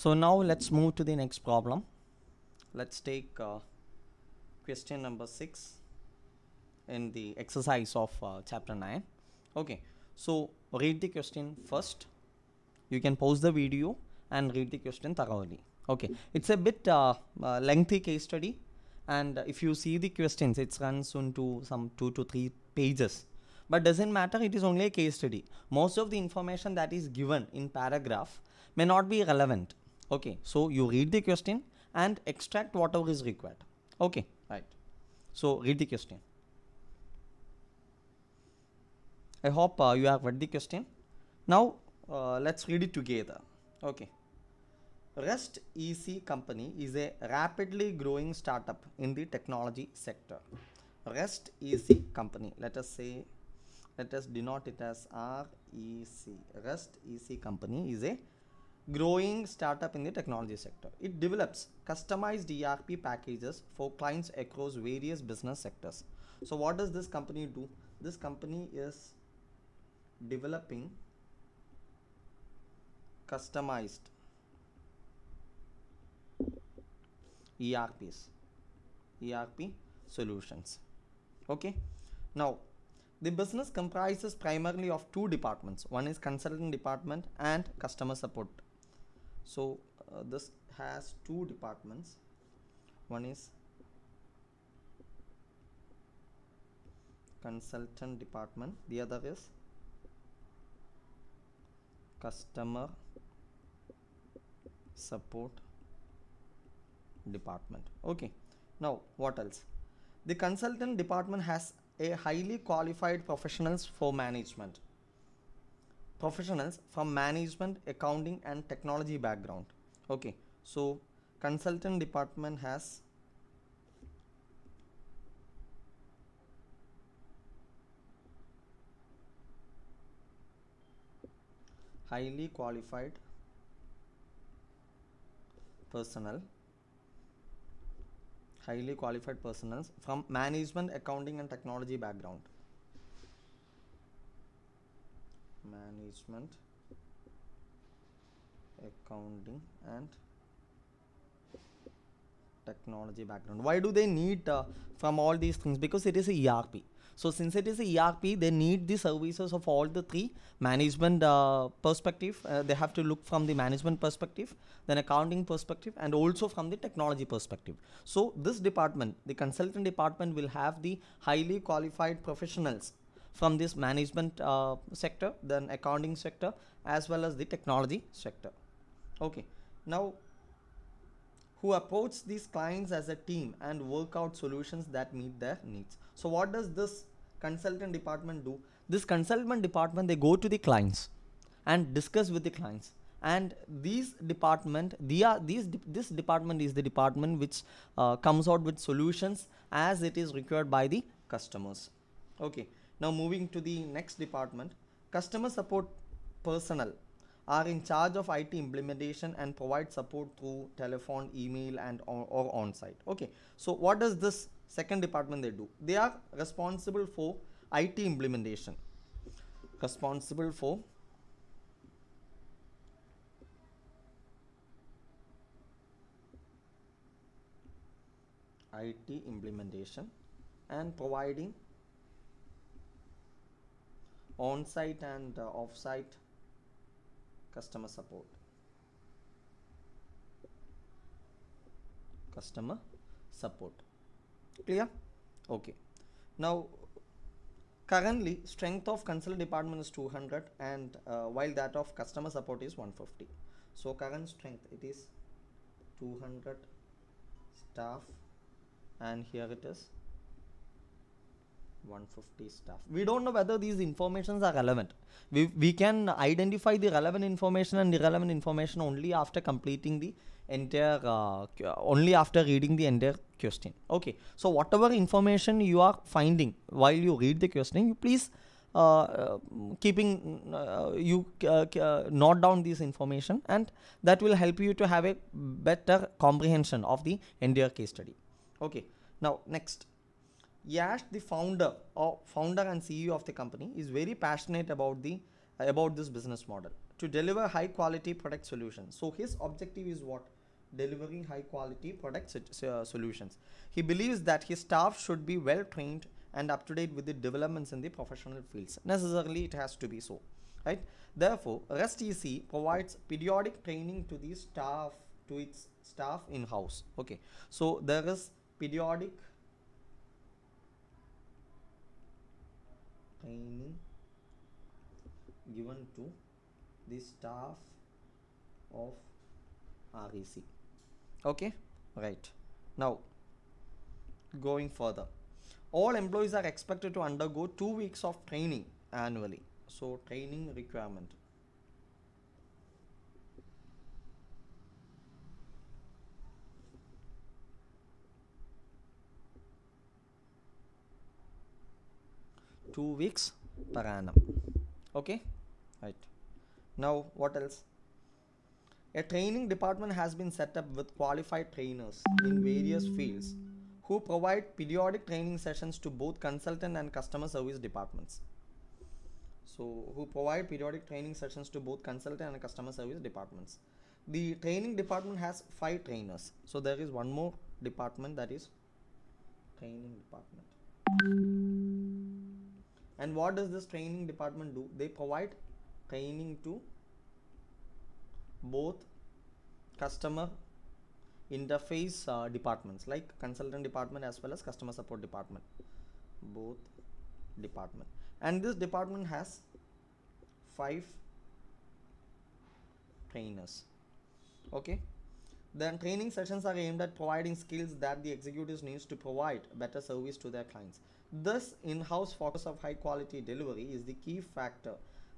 So now let's move to the next problem. Let's take question number 6 in the exercise of chapter 9. Okay, so read the question first. You can pause the video and read the question thoroughly. Okay, it's a bit lengthy case study, and if you see the questions, it runs into some 2 to 3 pages. But doesn't matter, it is only a case study. Most of the information that is given in paragraph may not be relevant. Okay, so you read the question and extract whatever is required. Okay, right. So read the question. I hope you have read the question. Now let's read it together. Okay. Rest EC company is a rapidly growing startup in the technology sector. Rest EC company, let us denote it as REC. Rest EC company is a growing startup in the technology sector. It develops customized ERP packages for clients across various business sectors. So what does this company do? This company is developing customized ERP solutions. Okay. Now the business comprises primarily of two departments. One is consulting department and customer support. So this has two departments. One is consultant department, the other is customer support department. Okay, now what else? The consultant department has a highly qualified professionals from management, accounting and technology background. Okay, so consultant department has highly qualified personnel from management, accounting and technology background. Management, accounting and technology background. Why do they need from all these things? Because it is a ERP. So since it is a ERP, they need the services of all the three. Management perspective, they have to look from the management perspective, then accounting perspective, and also from the technology perspective. So this department, the consultant department, will have the highly qualified professionals from this management sector, then accounting sector, as well as the technology sector. Okay, now who approach these clients as a team and work out solutions that meet their needs. So what does this consultant department do? This consultant department, they go to the clients and discuss with the clients, and this department is the department which comes out with solutions as it is required by the customers. Okay, now moving to the next department, customer support personnel are in charge of IT implementation and provide support through telephone, email and or on-site. Okay, so what does this second department they do? They are responsible for IT implementation, and providing on-site and off-site customer support. Clear? Okay, now currently strength of consultant department is 200 and while that of customer support is 150. So current strength, it is 200 staff and here it is 150 staff. We don't know whether these informations are relevant. We can identify the relevant information and irrelevant information only after completing the entire only after reading the entire question. Okay, so whatever information you are finding while you read the question, you please note down this information, and that will help you to have a better comprehension of the entire case study. Okay, now next, Yash, the founder and CEO of the company, is very passionate about this business model. to deliver high quality product solutions. So his objective is what? Delivering high quality product solutions. He believes that his staff should be well trained and up to date with the developments in the professional fields. Necessarily it has to be so, right? Therefore, REST EC provides periodic training to the staff, to its staff in house. Okay, so there is periodic training given to the staff of REC. Okay, right. Now, going further, all employees are expected to undergo 2 weeks of training annually. So, training requirement. Two weeks per annum. Okay, right. Now, what else? A training department has been set up with qualified trainers in various fields who provide periodic training sessions to both consultant and customer service departments. So, who provide periodic training sessions to both consultant and customer service departments. The training department has 5 trainers. So, there is one more department, that is training department. And what does this training department do? They provide training to both customer interface departments, like consultant department as well as customer support department, both department. And this department has 5 trainers. Okay, then training sessions are aimed at providing skills that the executives needs to provide better service to their clients. This in-house focus of high quality delivery is the key factor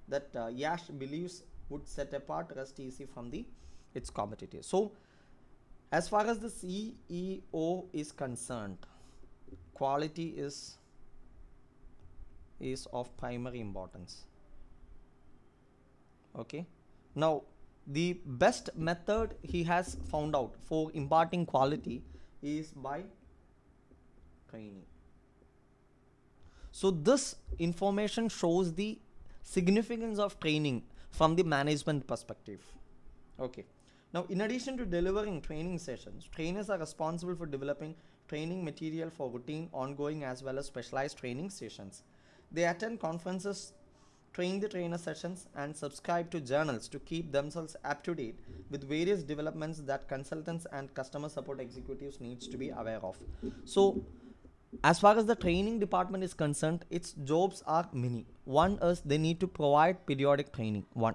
that Yash believes would set apart REST EC from its competitors. So, as far as the CEO is concerned, quality is of primary importance. Okay. Now, the best method he has found out for imparting quality is by training. So, this information shows the significance of training from the management perspective. Okay. Now, in addition to delivering training sessions, trainers are responsible for developing training material for routine, ongoing as well as specialized training sessions. They attend conferences, train the trainer sessions, and subscribe to journals to keep themselves up to date with various developments that consultants and customer support executives needs to be aware of. So, as far as the training department is concerned, its jobs are many. One is they need to provide periodic training. One.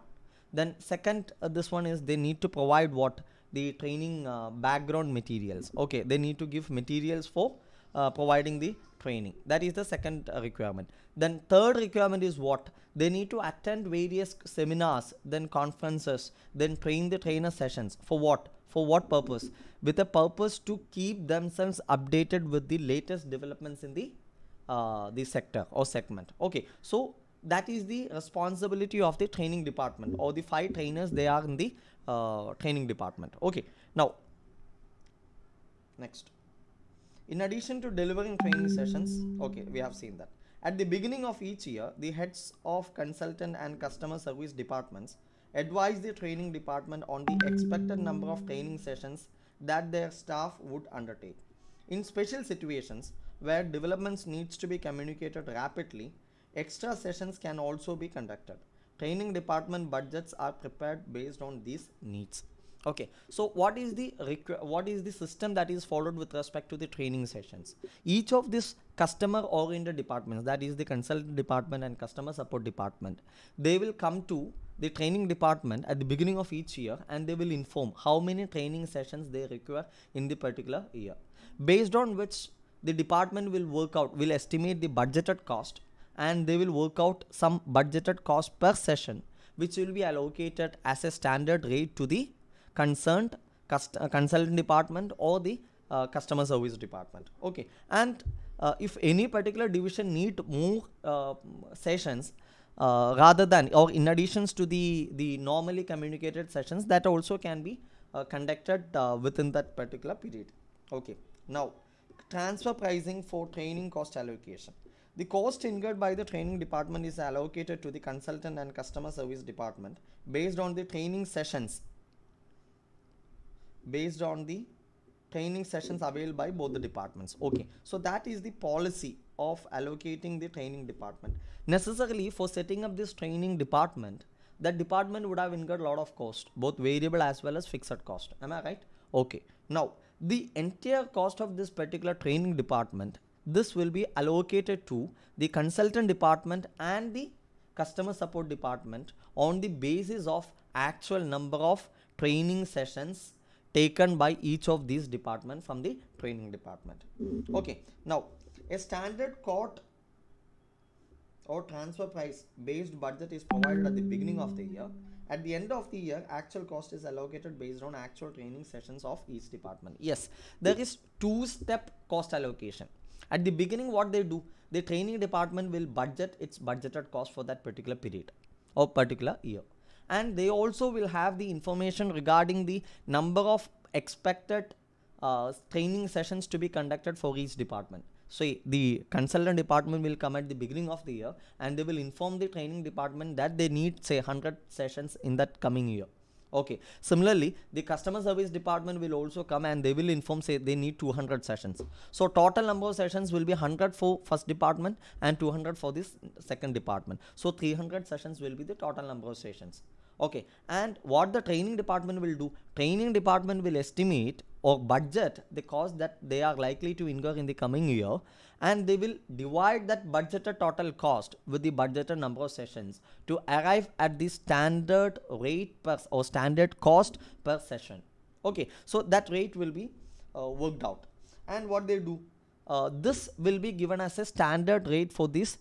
Then second, this one is they need to provide what? The training background materials. Okay, they need to give materials for providing the training. That is the second requirement. Then third requirement is what? They need to attend various seminars, then conferences, then train the trainer sessions. For what? For what purpose? With a purpose to keep themselves updated with the latest developments in the sector or segment. Okay, so that is the responsibility of the training department, or the 5 trainers, they are in the training department. Okay, now next, in addition to delivering training sessions, okay, we have seen that at the beginning of each year, the heads of consultant and customer service departments advise the training department on the expected number of training sessions that their staff would undertake. In special situations where developments needs to be communicated rapidly, extra sessions can also be conducted. Training department budgets are prepared based on these needs. Okay, so what is the system that is followed with respect to the training sessions? Each of these customer oriented departments, that is the consultant department and customer support department, they will come to the training department at the beginning of each year, and they will inform how many training sessions they require in the particular year, based on which the department will estimate the budgeted cost, and they will work out some budgeted cost per session, which will be allocated as a standard rate to the concerned consultant department or the customer service department. Okay, and if any particular division need more sessions rather than or in additions to the normally communicated sessions, that also can be conducted within that particular period. Okay, now transfer pricing for training cost allocation. The cost incurred by the training department is allocated to the consultant and customer service department based on the training sessions available by both the departments. Okay, so that is the policy of allocating the training department. Necessarily, for setting up this training department, that department would have incurred a lot of cost, both variable as well as fixed cost. Am I right? Okay, now the entire cost of this particular training department, this will be allocated to the consultant department and the customer support department on the basis of actual number of training sessions taken by each of these departments from the training department. Okay, now a standard cost or transfer price based budget is provided at the beginning of the year. At the end of the year, actual cost is allocated based on actual training sessions of each department. Yes, there is two-step cost allocation. At the beginning, what they do, the training department will budget its budgeted cost for that particular period or particular year. And they also will have the information regarding the number of expected training sessions to be conducted for each department. So the consultant department will come at the beginning of the year and they will inform the training department that they need, say, 100 sessions in that coming year. Okay, similarly, the customer service department will also come and they will inform, say, they need 200 sessions. So total number of sessions will be 100 for first department and 200 for this second department. So 300 sessions will be the total number of sessions. Okay, and what the training department will do, training department will estimate or budget the cost that they are likely to incur in the coming year, and they will divide that budgeted total cost with the budgeted number of sessions to arrive at the standard rate per or standard cost per session. Okay, so that rate will be worked out, and what they do, this will be given as a standard rate for this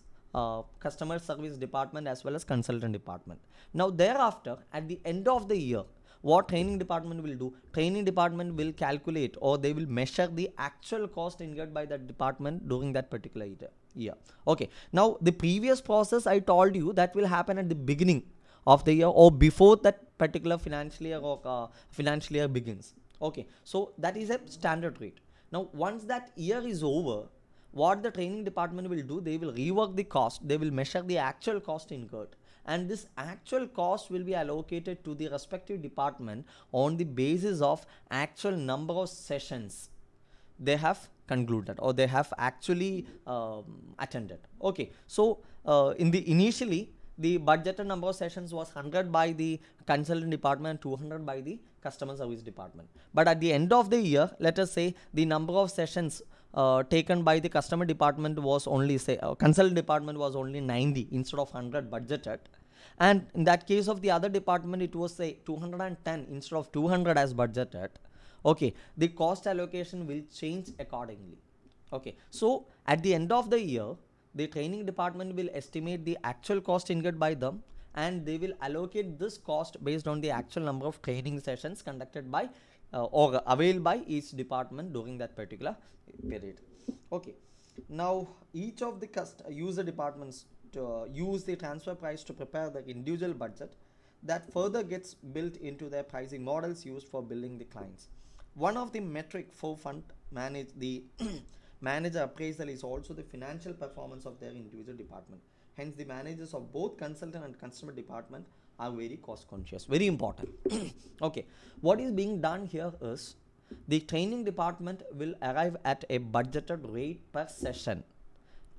customer service department as well as consultant department. Now thereafter, at the end of the year, what training department will do, training department will calculate or they will measure the actual cost incurred by that department during that particular year. Okay, now the previous process I told you that will happen at the beginning of the year or before that particular financial year or financial year begins. Okay, so that is a standard rate. Now once that year is over, what the training department will do, they will rework the cost, they will measure the actual cost incurred, and this actual cost will be allocated to the respective department on the basis of actual number of sessions they have concluded or they have actually attended. Okay, so initially the budgeted number of sessions was 100 by the consultant department, 200 by the customer service department. But at the end of the year, let us say the number of sessions taken by the customer department was only, say, consultant department was only 90 instead of 100 budgeted, and in that case of the other department it was, say, 210 instead of 200 as budgeted. Okay, the cost allocation will change accordingly. Okay, so at the end of the year, the training department will estimate the actual cost incurred by them and they will allocate this cost based on the actual number of training sessions conducted by or availed by each department during that particular period. Okay, now each of the user departments to use the transfer price to prepare the individual budget that further gets built into their pricing models used for billing the clients. One of the metric for fund manage the manager appraisal is also the financial performance of their individual department. Hence, the managers of both consultant and customer department are very cost conscious. Very important. Okay, what is being done here is the training department will arrive at a budgeted rate per session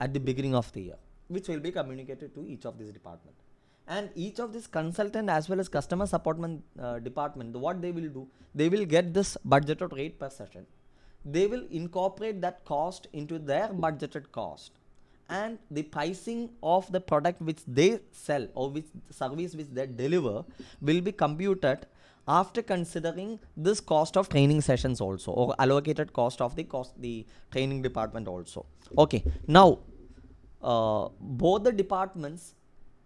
at the beginning of the year, which will be communicated to each of these department. And each of this consultant as well as customer support department, what they will do, they will get this budgeted rate per session. They will incorporate that cost into their budgeted cost, and the pricing of the product which they sell or which service which they deliver will be computed after considering this cost of training sessions also, or allocated cost of the training department also. Okay, now both the departments,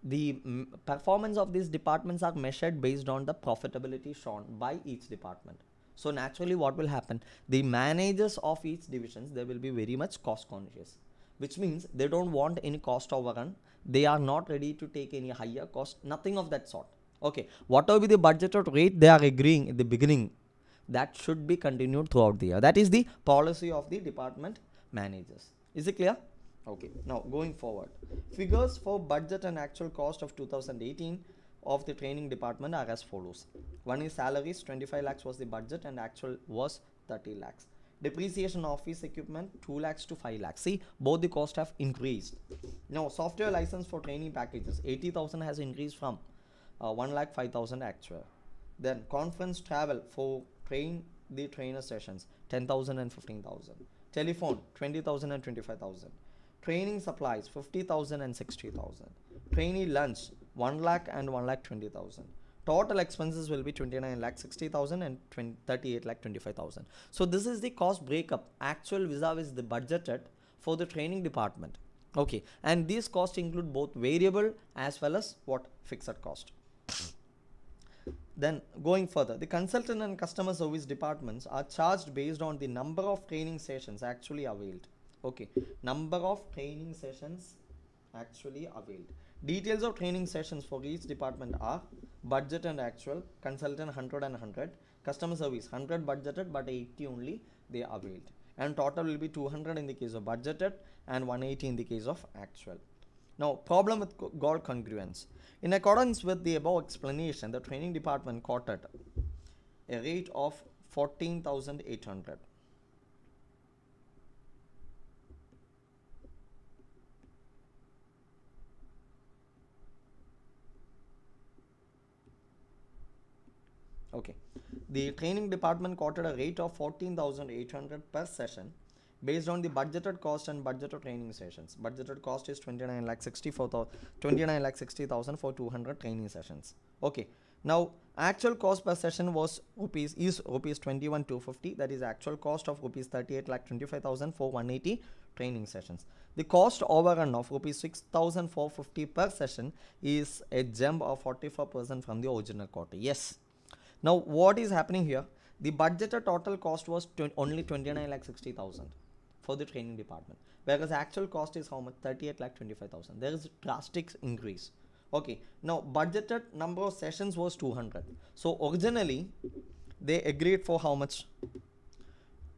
the performance of these departments are measured based on the profitability shown by each department. So naturally what will happen, the managers of each divisions, they will be very much cost conscious, which means they don't want any cost overrun. They are not ready to take any higher cost, nothing of that sort. Okay, whatever be the budgeted rate they are agreeing in the beginning, that should be continued throughout the year. That is the policy of the department managers. Is it clear? Okay, now going forward, figures for budget and actual cost of 2018 of the training department are as follows. One is salaries, 25 lakhs was the budget and actual was 30 lakhs. Depreciation of office equipment, 2 lakhs to 5 lakhs. See, both the cost have increased. Now, software license for training packages, 80,000 has increased from 1 lakh 5,000 actual. Then conference travel for the trainer sessions, 10,000 and 15,000. Telephone, 20,000 and 25,000. Training supplies, 50,000 and 60,000. Trainee lunch, 1 lakh and 1 lakh 20,000. Total expenses will be 29 lakh 60,000 and 38 lakh 25,000. So this is the cost breakup, actual vis-a-vis the budgeted for the training department. Okay, and these costs include both variable as well as what, fixed cost. Then going further, the consultant and customer service departments are charged based on the number of training sessions actually availed. Okay, number of training sessions actually availed. Details of training sessions for each department are budget and actual, consultant 100 and 100, customer service 100 budgeted but 80 only they availed, and total will be 200 in the case of budgeted and 180 in the case of actual. Now, problem with goal congruence. In accordance with the above explanation, the training department quoted a rate of 14,800. Okay, the training department quoted a rate of 14,800 per session based on the budgeted cost and budgeted training sessions. Budgeted cost is 29 lakh 60,000 for 200 training sessions. Okay, now actual cost per session was rupees 21,250. That is actual cost of rupees 38 lakh 25,000 for 180 training sessions. The cost overrun of rupees 6,450 per session is a jump of 44% from the original quote. Yes. Now what is happening here? The budgeted total cost was only 29 lakh 60,000 for the training department, whereas actual cost is how much? 38 lakh 25,000. There is a drastic increase. Okay, now budgeted number of sessions was 200. So originally they agreed for how much?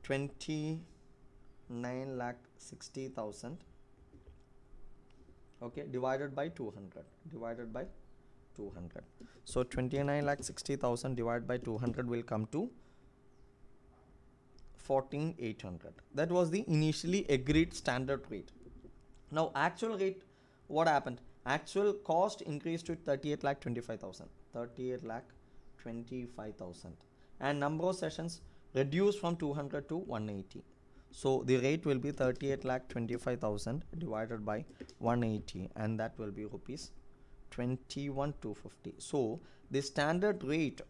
29 lakh 60,000. Okay, divided by 200. So 29 lakh 60,000 divided by 200 will come to 14,800. That was the initially agreed standard rate. Now actual rate, what happened? Actual cost increased to 38 lakh 25,000. And number of sessions reduced from 200 to 180. So the rate will be 38 lakh 25,000 divided by 180, and that will be rupees 21,250. So the standard rate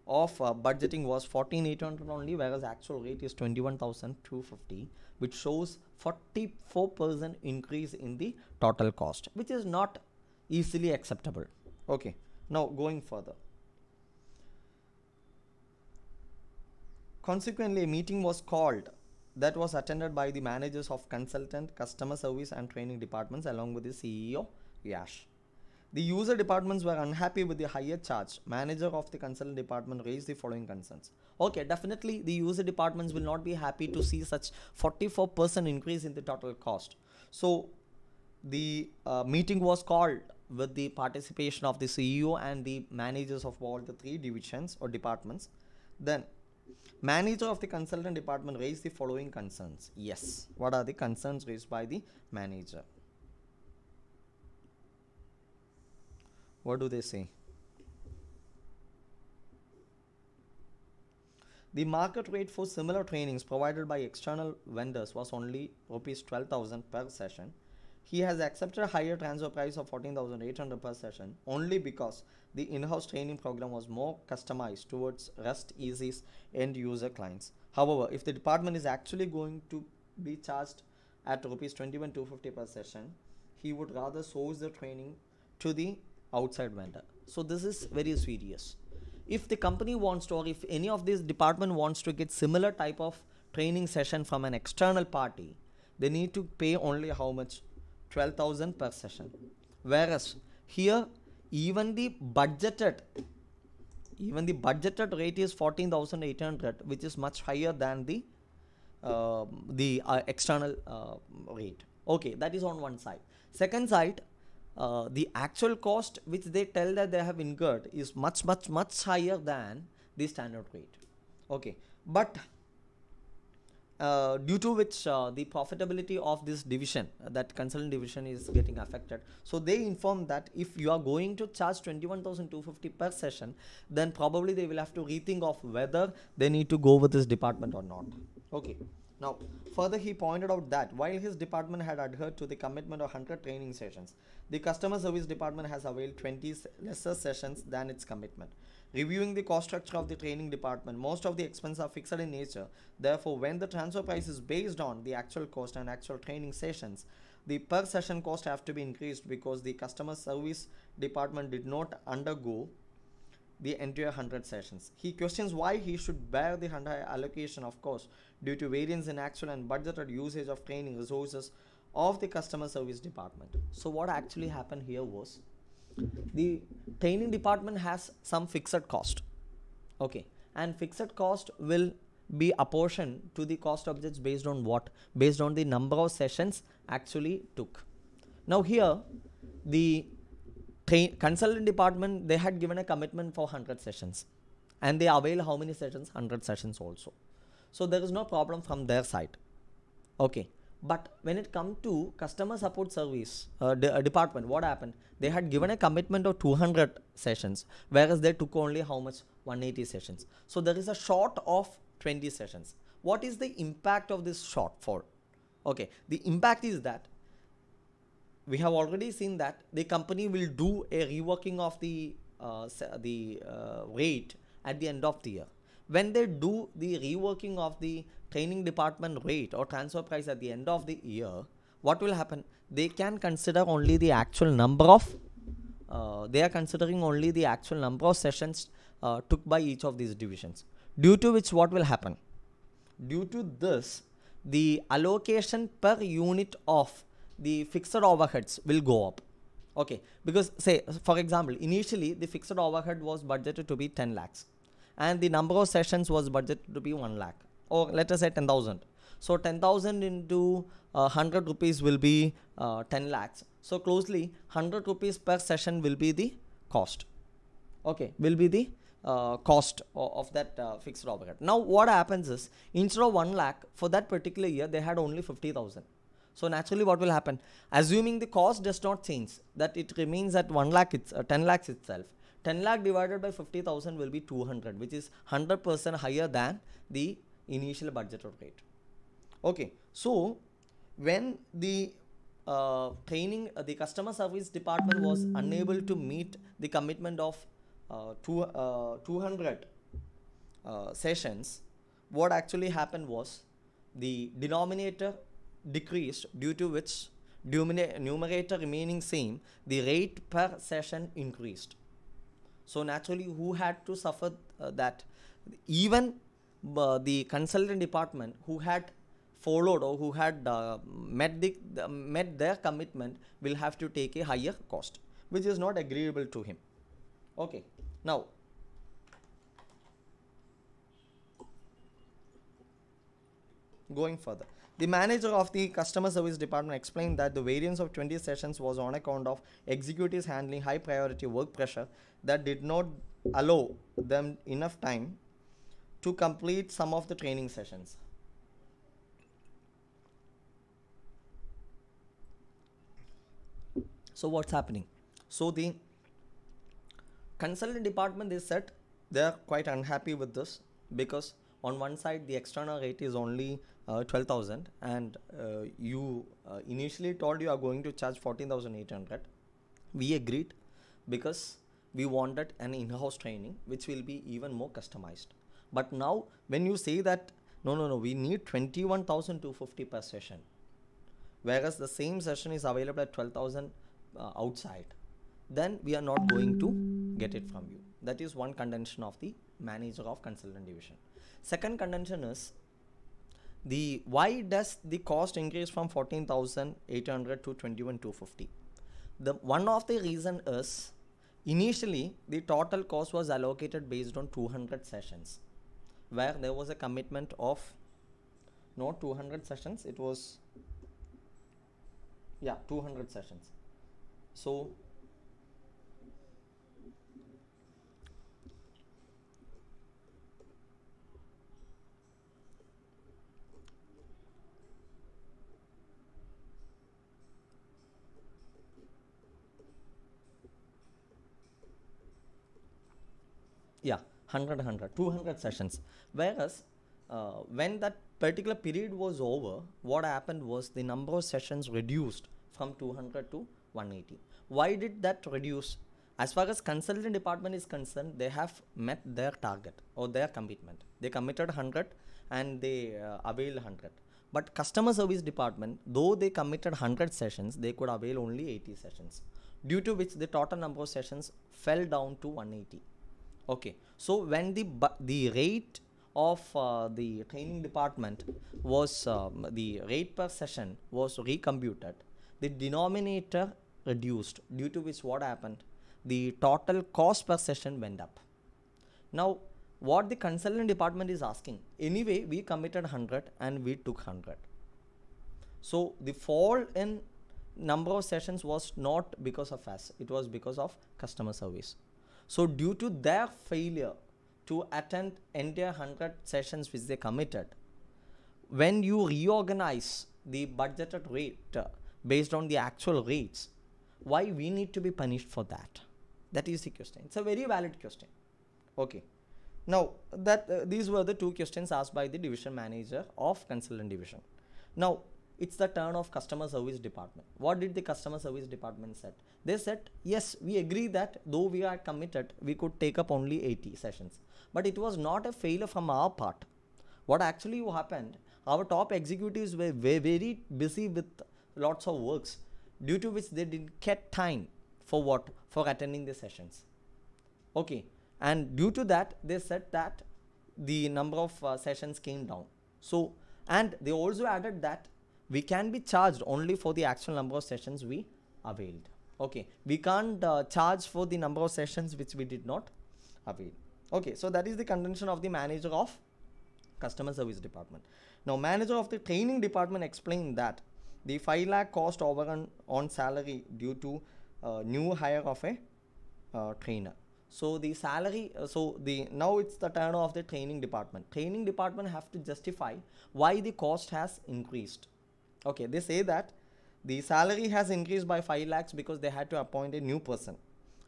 of budgeting was 14,800 only, whereas actual rate is 21,250, which shows 44% increase in the total cost, which is not easily acceptable. Okay, now going further. Consequently, a meeting was called that was attended by the managers of consultant, customer service and training departments along with the CEO Yash. The user departments were unhappy with the higher charge. Manager of the consultant department raised the following concerns. Okay, definitely the user departments will not be happy to see such 44% increase in the total cost. So the meeting was called with the participation of the CEO and the managers of all the three divisions or departments. Then manager of the consultant department raised the following concerns. Yes, what are the concerns raised by the manager? What do they say? The market rate for similar trainings provided by external vendors was only rupees 12,000 per session. He has accepted a higher transfer price of 14,800 per session only because the in-house training program was more customized towards REST EaSY's end user clients. However, if the department is actually going to be charged at rupees 21,250 per session, he would rather source the training to the outside vendor. So this is very serious. If the company wants to, or if any of this department wants to get similar type of training session from an external party, they need to pay only how much? 12,000 per session. Whereas here even the budgeted rate is 14,800, which is much higher than the external rate. Okay, that is on one side. Second side, the actual cost which they tell that they have incurred is much higher than the standard rate. Okay, but due to which the profitability of this division, that consultant division, is getting affected. So they inform that if you are going to charge 21,250 per session, then probably they will have to rethink of whether they need to go with this department or not. Okay. Now, further he pointed out that while his department had adhered to the commitment of 100 training sessions, the customer service department has availed 20 lesser sessions than its commitment. Reviewing the cost structure of the training department, most of the expenses are fixed in nature. Therefore, when the transfer price is based on the actual cost and actual training sessions, the per session cost have to be increased because the customer service department did not undergo the entire 100 sessions. He questions why he should bear the higher allocation of cost due to variance in actual and budgeted usage of training resources of the customer service department. So what actually happened here was, the training department has some fixed cost. Okay, and fixed cost will be apportioned to the cost objects based on what? Based on the number of sessions actually took. Now here, the consultant department, they had given a commitment for 100 sessions, and they avail how many sessions? 100 sessions also. So there is no problem from their side. Okay, but when it comes to customer support service department, what happened? They had given a commitment of 200 sessions, whereas they took only how much? 180 sessions. So there is a short of 20 sessions. What is the impact of this shortfall? Okay, the impact is that we have already seen that the company will do a reworking of the rate at the end of the year. When they do the reworking of the training department rate or transfer price at the end of the year, what will happen? They can consider only the actual number of they are considering only the actual number of sessions took by each of these divisions, due to which what will happen? Due to this, the allocation per unit of the fixed overheads will go up. Okay, because say for example, initially the fixed overhead was budgeted to be 10 lakhs and the number of sessions was budgeted to be 1 lakh, or let us say 10,000. So 10,000 into 100 rupees will be 10 lakhs. So closely 100 rupees per session will be the cost. Okay, will be the cost of that fixed overhead. Now what happens is, instead of 1 lakh for that particular year, they had only 50,000. So naturally what will happen? Assuming the cost does not change, that it remains at 1 lakh, it's 10 lakhs itself. 10 lakh divided by 50,000 will be 200, which is 100% higher than the initial budgeted rate. Okay, so when the the customer service department was unable to meet the commitment of 200 sessions, what actually happened was, the denominator decreased, due to which numerator remaining same, the rate per session increased. So naturally, who had to suffer that? Even the consultant department who had followed or who had met their commitment will have to take a higher cost, which is not agreeable to him. Okay, now going further, the manager of the customer service department explained that the variance of 20 sessions was on account of executives handling high priority work pressure that did not allow them enough time to complete some of the training sessions. So what's happening? So the consultant department, they said they are quite unhappy with this, because on one side the external rate is only 12,000 and you initially told you are going to charge 14,800. We agreed because we wanted an in-house training which will be even more customized. But now when you say that no, we need 21,250 per session, whereas the same session is available at 12,000 outside, then we are not going to get it from you. That is one contention of the manager of consultant division. Second contention is, the why does the cost increase from 14,800 to 21,250? The one of the reason is, initially the total cost was allocated based on 200 sessions, where there was a commitment of not 200 sessions, it was Yeah, 200 sessions. So yeah, 200 sessions. Whereas when that particular period was over, what happened was the number of sessions reduced from 200 to 180. Why did that reduce? As far as consultant department is concerned, they have met their target or their commitment. They committed 100 and they availed 100. But customer service department, though they committed 100 sessions, they could avail only 80 sessions, due to which the total number of sessions fell down to 180. Okay, so when the rate of the training department was the rate per session was recomputed, the denominator reduced, due to which what happened, the total cost per session went up. Now what the consultant department is asking, anyway we committed 100 and we took 100, so the fall in number of sessions was not because of us, it was because of customer service. So due to their failure to attend entire 100 sessions which they committed, when you reorganize the budgeted rate based on the actual rates, why we need to be punished for that? That is the question. It's a very valid question. Okay. Now that these were the two questions asked by the division manager of consultant division. Now it's the turn of customer service department. What did the customer service department said? They said, yes, we agree that though we are committed, we could take up only 80 sessions, but it was not a failure from our part. What actually happened, our top executives were very busy with lots of works, due to which they didn't get time for what, for attending the sessions. Okay, and due to that they said that the number of sessions came down. So, and they also added that we can be charged only for the actual number of sessions we availed. Okay, we can't charge for the number of sessions which we did not avail. Okay, so that is the contention of the manager of customer service department. Now manager of the training department explained that the 5 lakh cost overrun on salary due to new hire of a trainer. So the salary, now it's the turn of the training department. Training department have to justify why the cost has increased. Okay, they say that the salary has increased by 5 lakhs because they had to appoint a new person,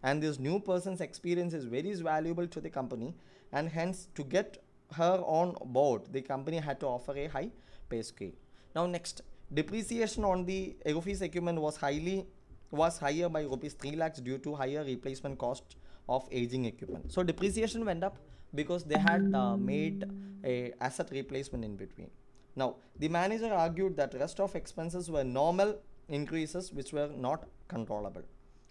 and this new person's experience is very valuable to the company, and hence to get her on board the company had to offer a high pay scale. Now next, depreciation on the office equipment was higher by rupees 3 lakhs due to higher replacement cost of aging equipment. So depreciation went up because they had made a asset replacement in between. Now the manager argued that rest of expenses were normal increases which were not controllable.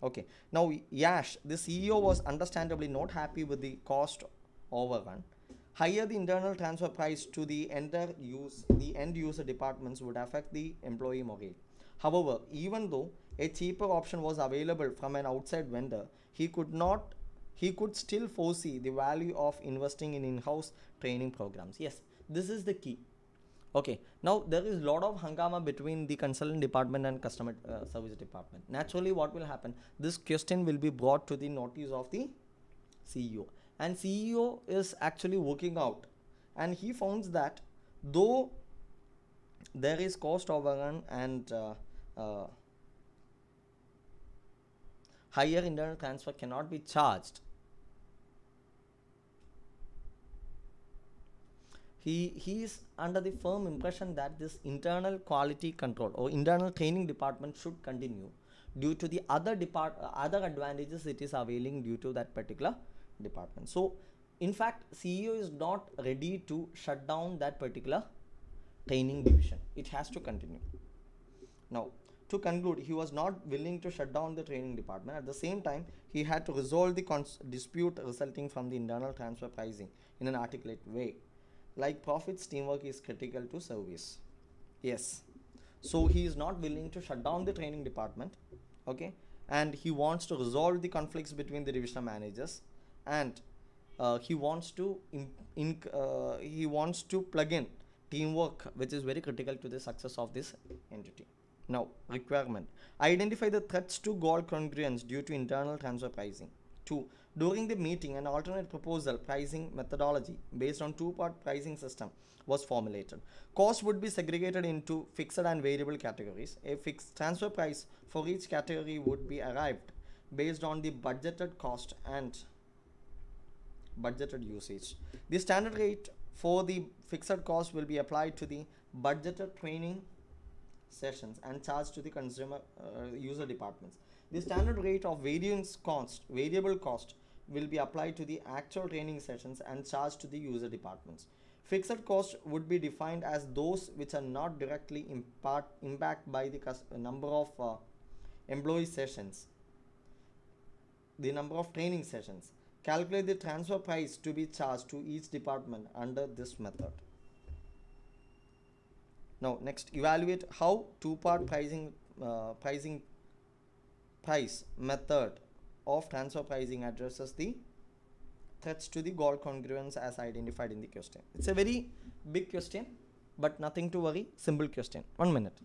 Okay, now Yash, the CEO, was understandably not happy with the cost overrun. Higher the internal transfer price to the end user departments would affect the employee morale. However, even though a cheaper option was available from an outside vendor, he could still foresee the value of investing in in-house training programs. Yes, this is the key. Okay, now there is a lot of hangama between the consultant department and customer service department. Naturally, what will happen? This question will be brought to the notice of the CEO, and CEO is actually working out, and he found that though there is cost overrun and higher internal transfer cannot be charged, he is under the firm impression that this internal quality control or internal training department should continue due to the other advantages it is availing due to that particular department. So in fact, CEO is not ready to shut down that particular training division. It has to continue. Now to conclude, he was not willing to shut down the training department. At the same time, he had to resolve the dispute resulting from the internal transfer pricing in an articulate way. Like profits, teamwork is critical to service. Yes, so he is not willing to shut down the training department. Okay, and he wants to resolve the conflicts between the divisional managers, and he wants to plug in teamwork, which is very critical to the success of this entity. Now, requirement. Identify the threats to goal congruence due to internal transfer pricing. 2. During the meeting, an alternate proposal pricing methodology based on two-part pricing system was formulated. Cost would be segregated into fixed and variable categories. A fixed transfer price for each category would be arrived based on the budgeted cost and budgeted usage. The standard rate for the fixed cost will be applied to the budgeted training sessions and charged to the consumer user departments. The standard rate of variable cost will be applied to the actual training sessions and charged to the user departments. Fixed cost would be defined as those which are not directly impacted by the number of employee sessions, the number of training sessions. Calculate the transfer price to be charged to each department under this method. Now, next, evaluate how two-part price method of transfer pricing addresses the threats to the goal congruence as identified in the question. It's a very big question, but nothing to worry. Simple question. 1 minute.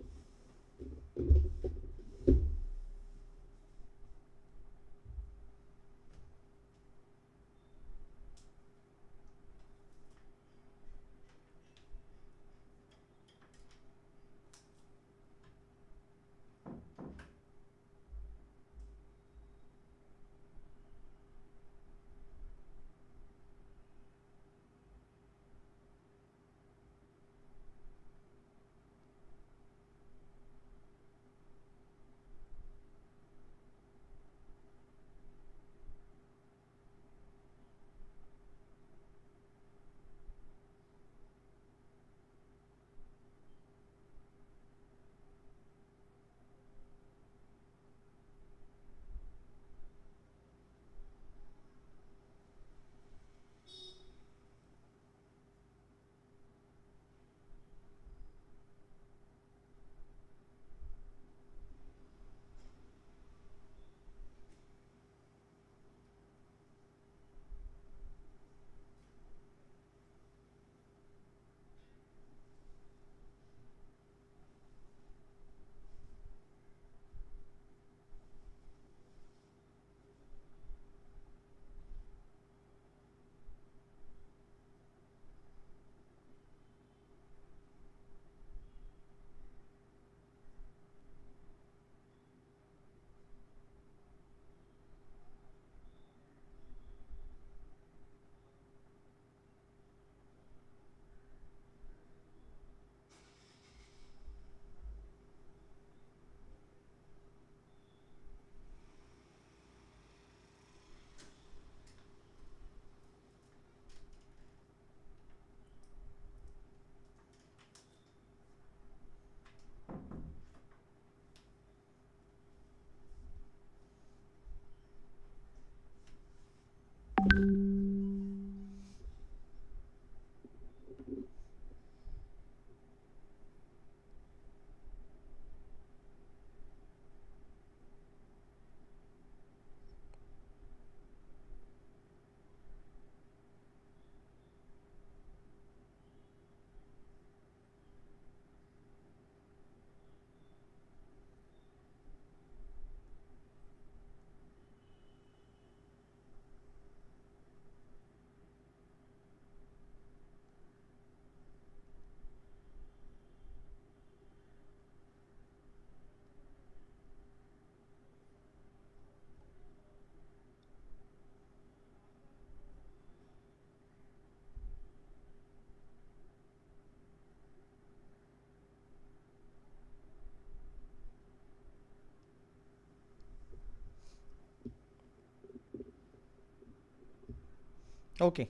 Okay.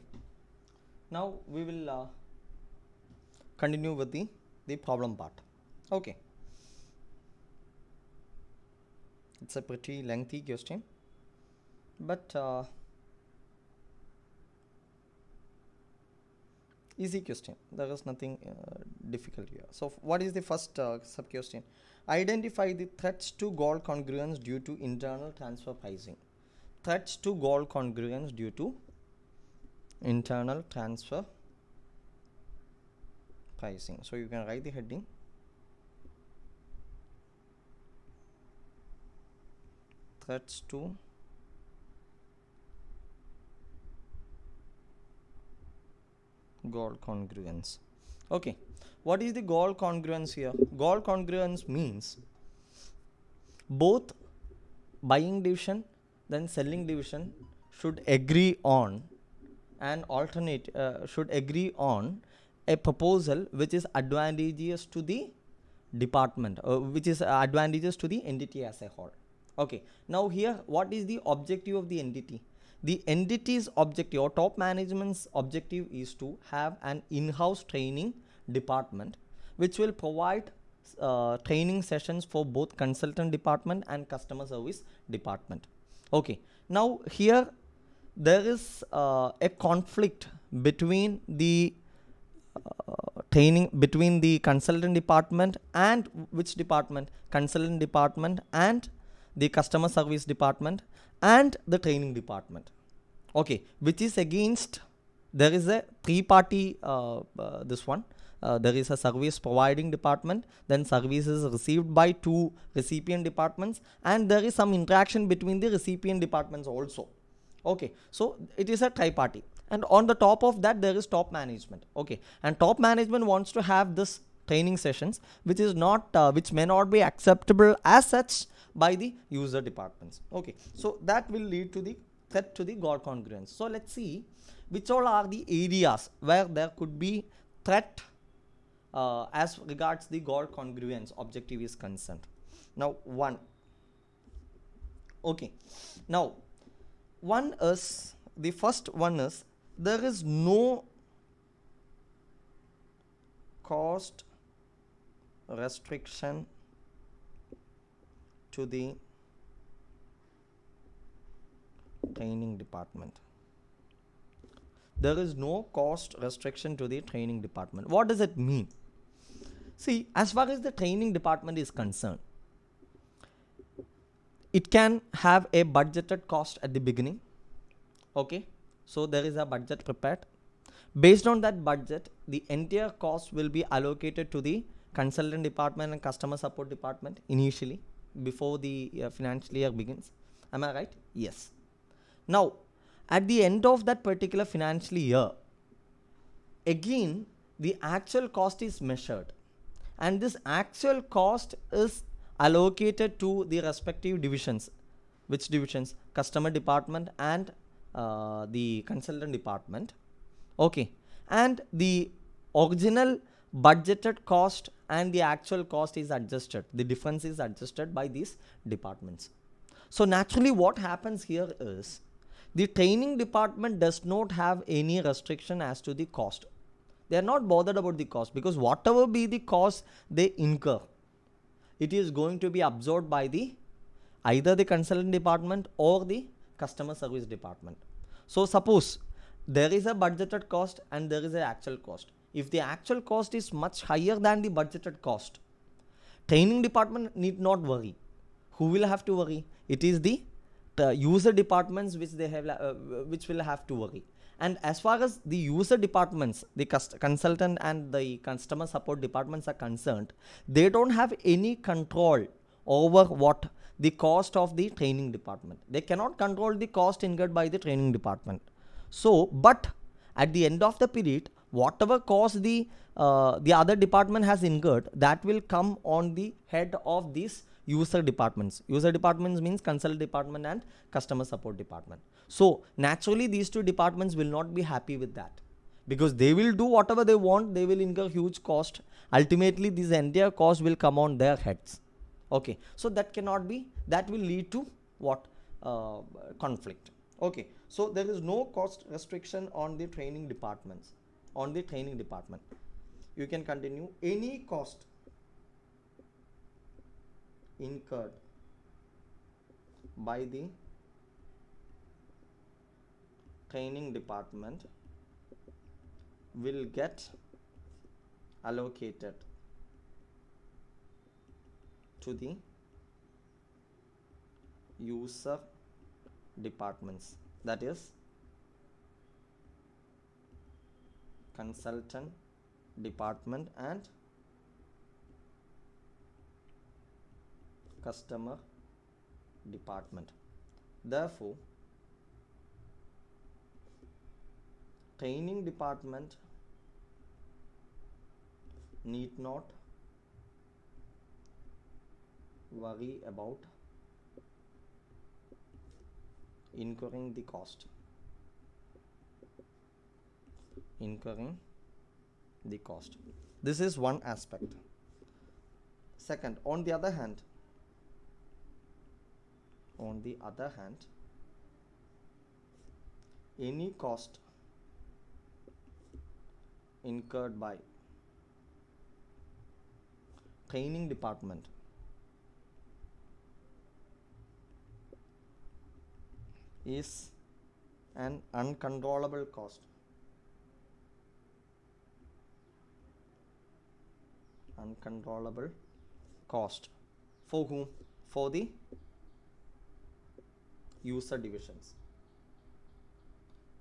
Now we will continue with the problem part. Okay. It's a pretty lengthy question, but easy question. There is nothing difficult here. So what is the first sub question? Identify the threats to goal congruence due to internal transfer pricing. Threats to goal congruence due to internal transfer pricing. So you can write the heading. threats to goal congruence. Okay, what is the goal congruence here? Goal congruence means both buying division then selling division should agree on an alternate should agree on a proposal which is advantageous to the department, which is advantageous to the entity as a whole. Okay, now here what is the objective of the entity? The entity's objective or top management's objective is to have an in-house training department which will provide training sessions for both consultant department and customer service department. Okay, now here there is a conflict between the training between the consultant department and which department? Consultant department and the customer service department and the training department. Okay, which is against, there is a three-party this one. There is a service providing department, then services received by two recipient departments, and there is some interaction between the recipient departments also. Okay, so it is a tri-party, and on the top of that there is top management. Okay, and top management wants to have this training sessions which is not which may not be acceptable as such by the user departments. Okay, so that will lead to the threat to the goal congruence. So let's see which all are the areas where there could be threat as regards the goal congruence objective is concerned. Now one, okay, now one is, the first one is, there is no cost restriction to the training department. There is no cost restriction to the training department. What does it mean? See, as far as the training department is concerned, it can have a budgeted cost at the beginning. Okay, so there is a budget prepared. Based on that budget, the entire cost will be allocated to the consultant department and customer support department initially before the financial year begins. Am I right? Yes. Now, at the end of that particular financial year, again the actual cost is measured, and this actual cost is allocated to the respective divisions. Which divisions? Customer department and the consultant department. Okay, and the original budgeted cost and the actual cost is adjusted. The difference is adjusted by these departments. So naturally what happens here is the training department does not have any restriction as to the cost. They are not bothered about the cost, because whatever be the cost they incur, it is going to be absorbed by the either the consultant department or the customer service department. So suppose there is a budgeted cost and there is an actual cost. If the actual cost is much higher than the budgeted cost, training department need not worry. Who will have to worry? It is the user departments which they have which will have to worry. And as far as the user departments, the consultant and the customer support departments are concerned, they don't have any control over what the cost of the training department. They cannot control the cost incurred by the training department. So, but at the end of the period, whatever cost the other department has incurred, that will come on the head of these user departments. User departments means consult department and customer support department. So naturally these two departments will not be happy with that, because they will do whatever they want. They will incur huge cost. Ultimately this entire cost will come on their heads. Okay, so that cannot be, that will lead to what? Conflict. Okay, so there is no cost restriction on the training departments, on the training department. You can continue. Any cost incurred by the training department will get allocated to the user departments, that is consultant department and customer department. Therefore, training department need not worry about incurring the cost. Incurring the cost. This is one aspect. Second, on the other hand, any cost incurred by training department is an uncontrollable cost. Uncontrollable cost. For whom? For the user divisions.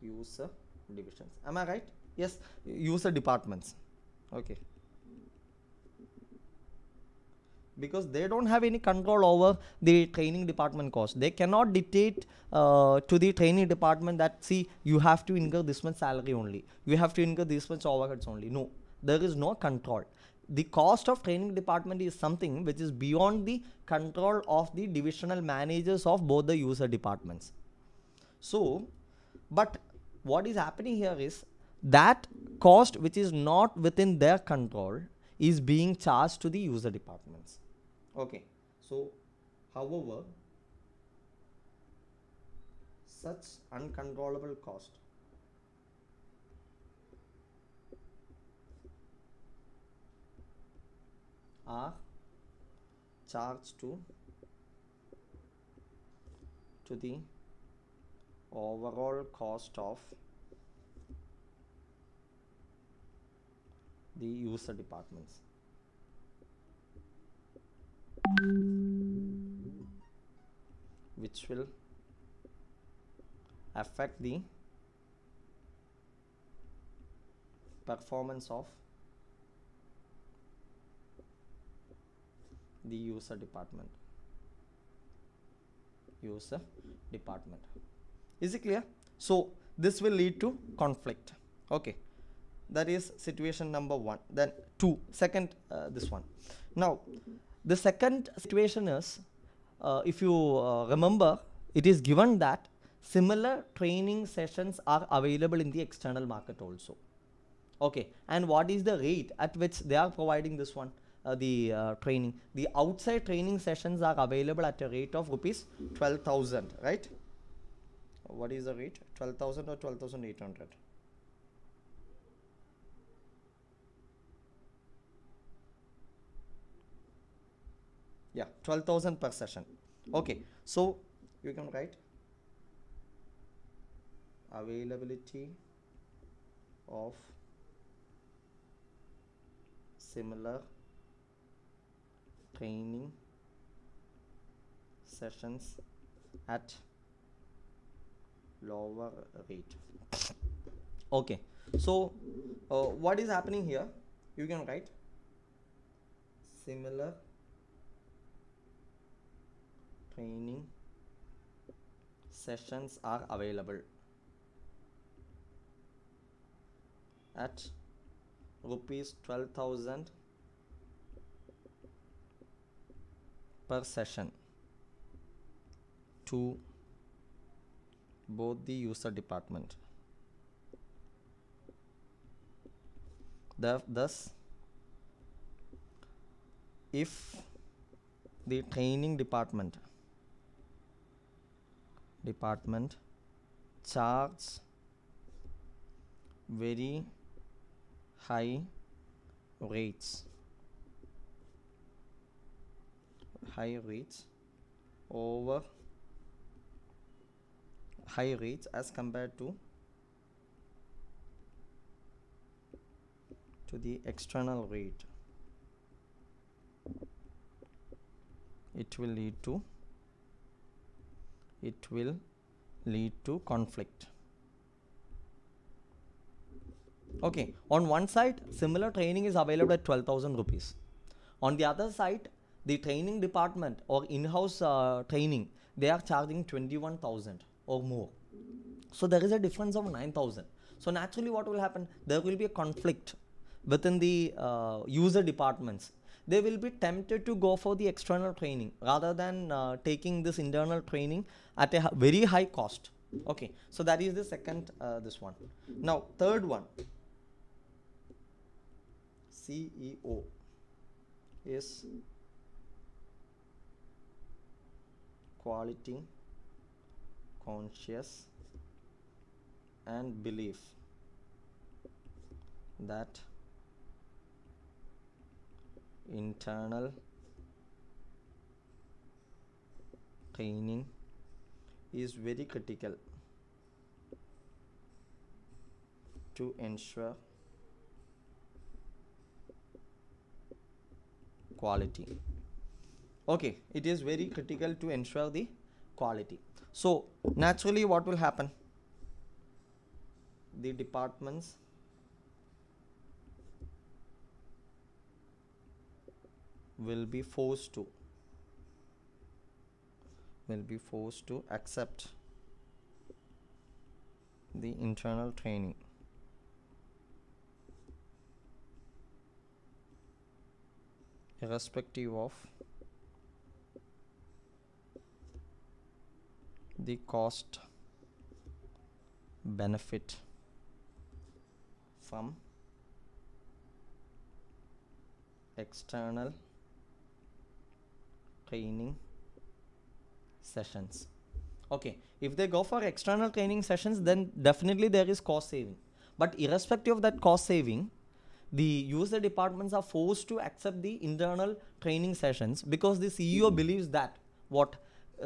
User divisions. Am I right? Yes, user departments. Okay. Because they don't have any control over the training department cost. They cannot dictate to the training department that, see, you have to incur this much salary only, you have to incur this much overheads only. No, there is no control. The cost of training department is something which is beyond the control of the divisional managers of both the user departments. So, but what is happening here is that cost which is not within their control is being charged to the user departments. Okay, so however, such uncontrollable cost are charged to the overall cost of the user departments, which will affect the performance of the user department. Is it clear? So this will lead to conflict. Okay, that is situation number 1. Then 2, second, this one. Now the second situation is, if you remember, it is given that similar training sessions are available in the external market also. Okay, and what is the rate at which they are providing this one? The training, the outside training sessions are available at a rate of rupees 12,000, right? What is the rate? 12,000 or 12,800? Yeah, 12,000 per session. Okay, so you can write availability of similar training sessions at lower rate. Okay, so what is happening here? You can write similar training sessions are available at rupees 12,000 per session to both the user department. Thus, if the training department charge very high rates as compared to the external rate, it will lead to conflict. Okay, on one side, similar training is available at 12,000 rupees. On the other side, the training department or in-house training they are charging 21,000 or more. So there is a difference of 9,000. So naturally what will happen? There will be a conflict within the user departments. They will be tempted to go for the external training rather than taking this internal training at a very high cost. Okay, so that is the second this one. Now third one, CEO is quality conscious and belief that internal training is very critical to ensure quality. Okay, it is very critical to ensure the quality. So naturally what will happen? The departments will be forced to accept the internal training irrespective of the cost benefit from external training sessions. Okay, if they go for external training sessions, then definitely there is cost saving. But irrespective of that cost saving, the user departments are forced to accept the internal training sessions because the CEO believes that what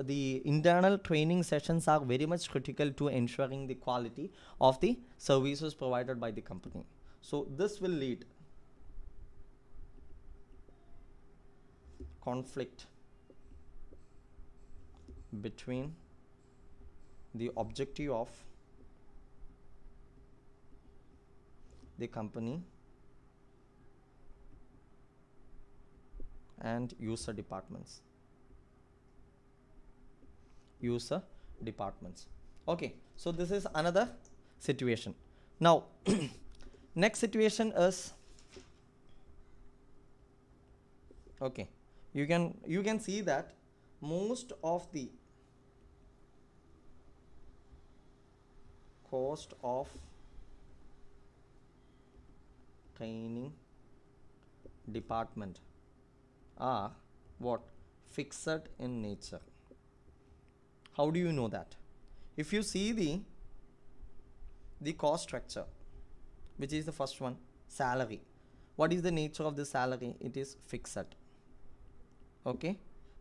the internal training sessions are very much critical to ensuring the quality of the services provided by the company. So this will lead conflict between the objective of the company and user departments. Okay, so this is another situation. Now next situation is, okay, you can see that most of the cost of training department are what? Fixed in nature. How do you know that? If you see the cost structure, which is the first one, salary. What is the nature of the salary? It is fixed. Okay,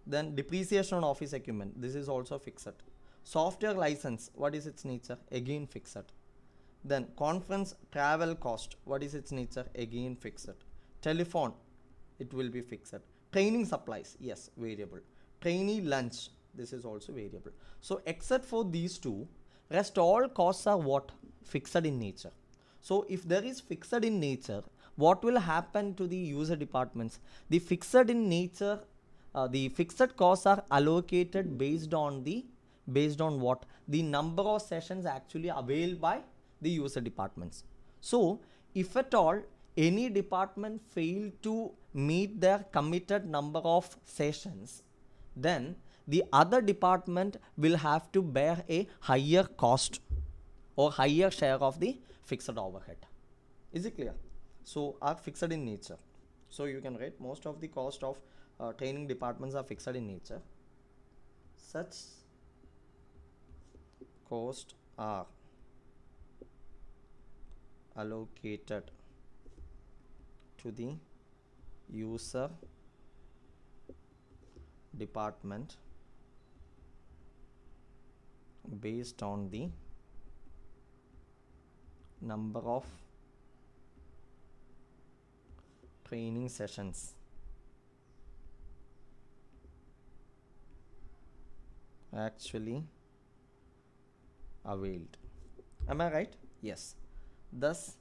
then depreciation on office equipment, this is also fixed. Software license, what is its nature? Again fixed. Then conference travel cost, what is its nature? Again fixed. Telephone, it will be fixed. Training supplies, yes, variable. Trainee lunch, this is also variable. So except for these two, rest all costs are what? Fixed in nature. So if there is fixed in nature, what will happen to the user departments? The fixed in nature, the fixed costs are allocated based on what? The number of sessions actually availed by the user departments. So if at all any department fail to meet their committed number of sessions, then the other department will have to bear a higher cost or higher share of the fixed overhead. Is it clear? So are fixed in nature. So you can write most of the cost of training departments are fixed in nature. Such costs are allocated to the user department based on the number of training sessions actually availed. Am I right? Yes. Thus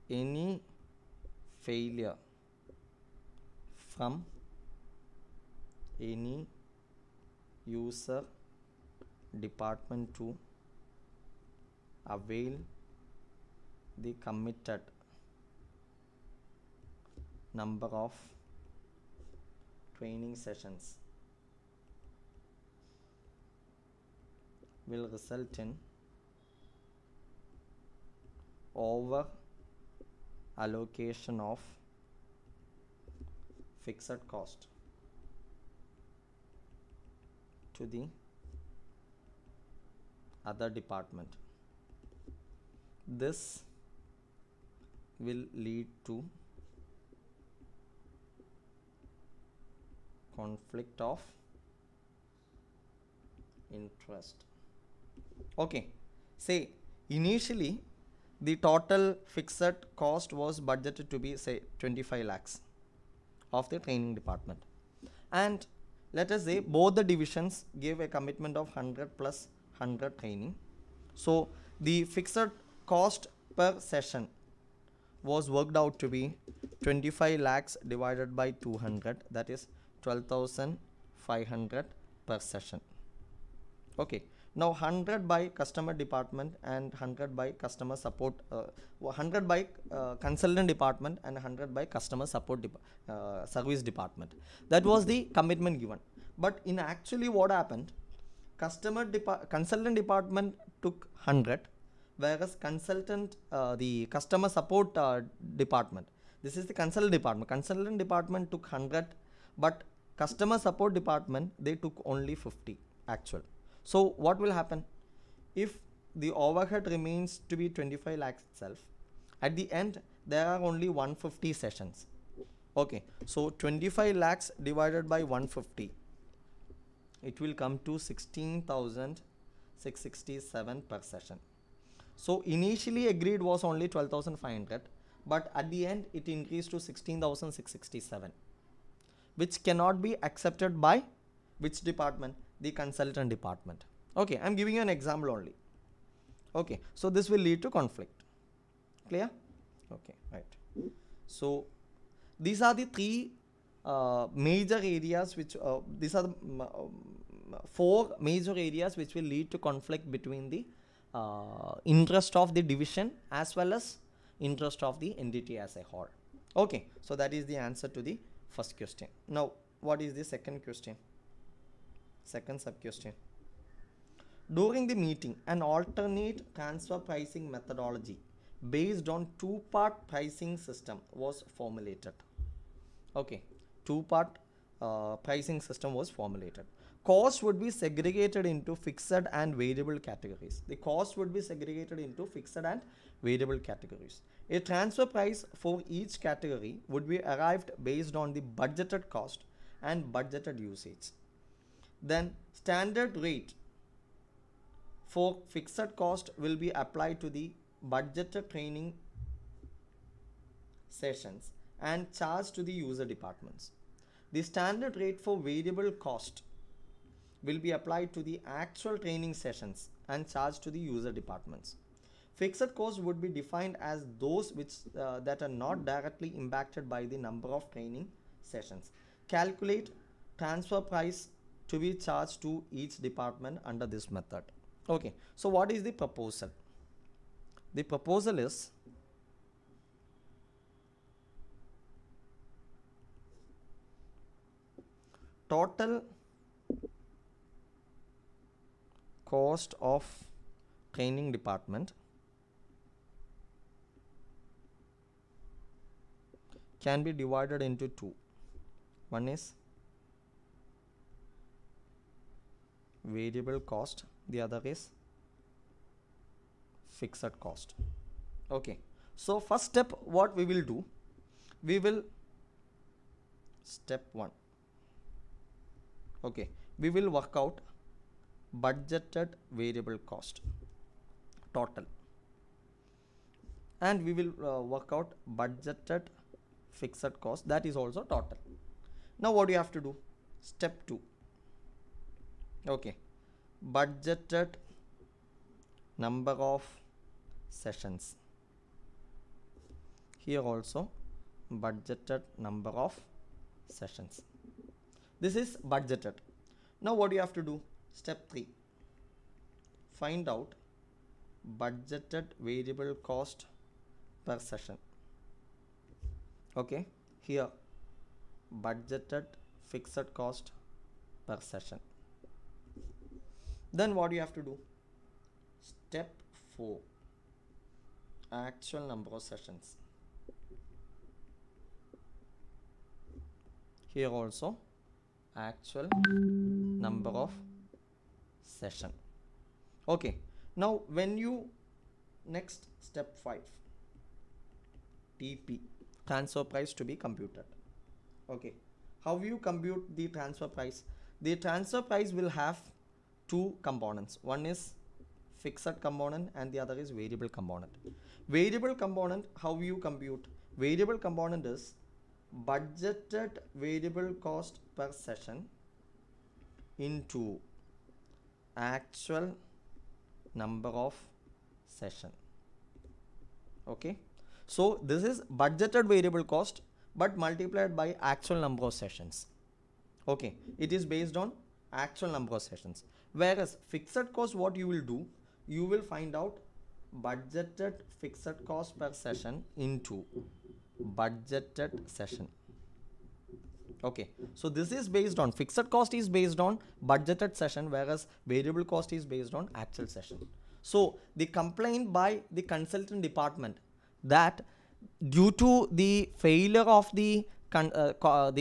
any failure from any user department to avail the committed number of training sessions will result in over allocation of fixed cost to the other department. This will lead to conflict of interest. Okay, say initially the total fixed cost was budgeted to be say 25 lakhs of the training department, and let us say both the divisions gave a commitment of 100 plus 100 training. So the fixed cost per session was worked out to be 25 lakhs divided by 200, that is 12,500 per session. Okay, now 100 by customer department and 100 by customer support, 100 by consultant department and 100 by customer support service department. That was the commitment given. But in actually what happened, consultant department took 100, whereas the customer support department, this is the consultant department took 100, but customer support department, they took only 50 actual. So what will happen if the overhead remains to be 25 lakhs itself? At the end there are only 150 sessions. Okay, so 25 lakhs divided by 150, it will come to 16,667 per session. So initially agreed was only 12,500, but at the end it increased to 16,667, which cannot be accepted by which department? The consultant department. Okay, I'm giving you an example only. Okay, so this will lead to conflict. Clear? Okay, right. So these are the three major areas which these are the four major areas which will lead to conflict between the interest of the division as well as interest of the entity as a whole. Okay, so that is the answer to the first question. Now what is the second question? Second sub question. During the meeting, an alternate transfer pricing methodology based on two-part pricing system was formulated. Okay, two-part pricing system was formulated. Cost would be segregated into fixed and variable categories. The cost would be segregated into fixed and variable categories. A transfer price for each category would be arrived based on the budgeted cost and budgeted usage. Then standard rate for fixed cost will be applied to the budgeted training sessions and charged to the user departments. The standard rate for variable cost will be applied to the actual training sessions and charged to the user departments. Fixed costs would be defined as those which that are not directly impacted by the number of training sessions. Calculate transfer price to be charged to each department under this method. Okay, so what is the proposal? The proposal is total cost of training department can be divided into two. One is variable cost, the other is fixed cost. Okay, so first step what we will do, we will step 1. Okay, we will work out budgeted variable cost total, and we will work out budgeted fixed cost, that is also total. Now what do you have to do? Step 2. Okay, budgeted number of sessions, here also budgeted number of sessions, this is budgeted. Now what do you have to do? Step 3, find out budgeted variable cost per session. Okay, here budgeted fixed cost per session. Then what do you have to do? Step 4, actual number of sessions. Here also actual number of session. Okay, now when you next step 5, TP, transfer price to be computed. Okay, how you compute the transfer price? The transfer price will have two components. One is fixed component and the other is variable component. Variable component, how you compute? Variable component is budgeted variable cost per session into actual number of session. Okay, so this is budgeted variable cost but multiplied by actual number of sessions. Okay, it is based on actual number of sessions. Whereas fixed cost, what you will do, you will find out budgeted fixed cost per session into budgeted session. Okay, so this is based on fixed cost is based on budgeted session, whereas variable cost is based on actual session. So the complaint by the consultant department that due to the failure of the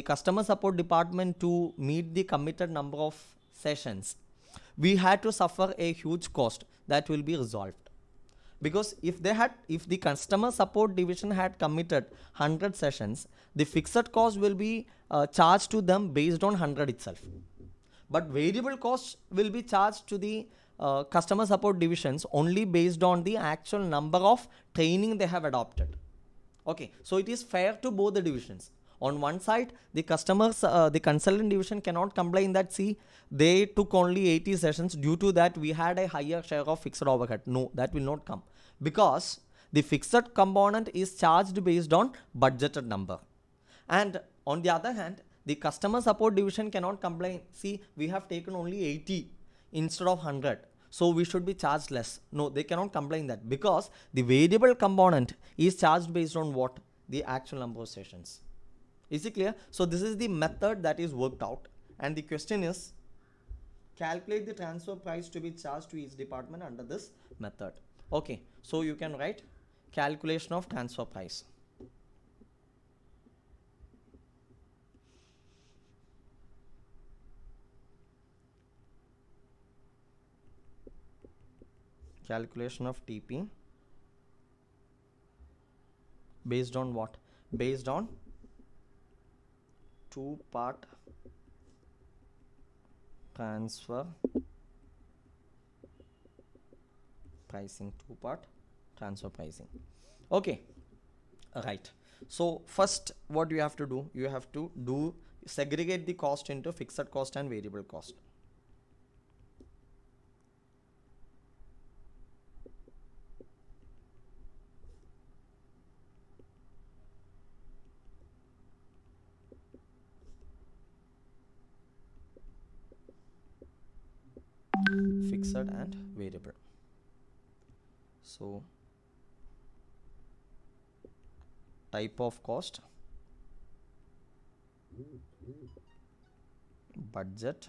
customer support department to meet the committed number of sessions, we had to suffer a huge cost that will be resolved. Because if the customer support division had committed 100 sessions, the fixed cost will be charged to them based on 100 itself. But variable costs will be charged to the customer support divisions only based on the actual number of training they have adopted. Okay, so it is fair to both the divisions. On one side, the the consultant division cannot complain that, see, they took only 80 sessions, due to that we had a higher share of fixed overhead. No, that will not come, because the fixed component is charged based on budgeted number. And on the other hand, the customer support division cannot complain, see, we have taken only 80 instead of 100, so we should be charged less. No, they cannot complain that, because the variable component is charged based on what? The actual number of sessions. Is it clear? So this is the method that is worked out, and the question is, calculate the transfer price to be charged to each department under this method. Okay, so you can write calculation of transfer price. Calculation of TP based on what? Based on two-part transfer pricing. Two-part transfer pricing. Okay, right. So first, what you have to do? You have to segregate the cost into fixed cost and variable cost. Fixed and variable. So type of cost, budget,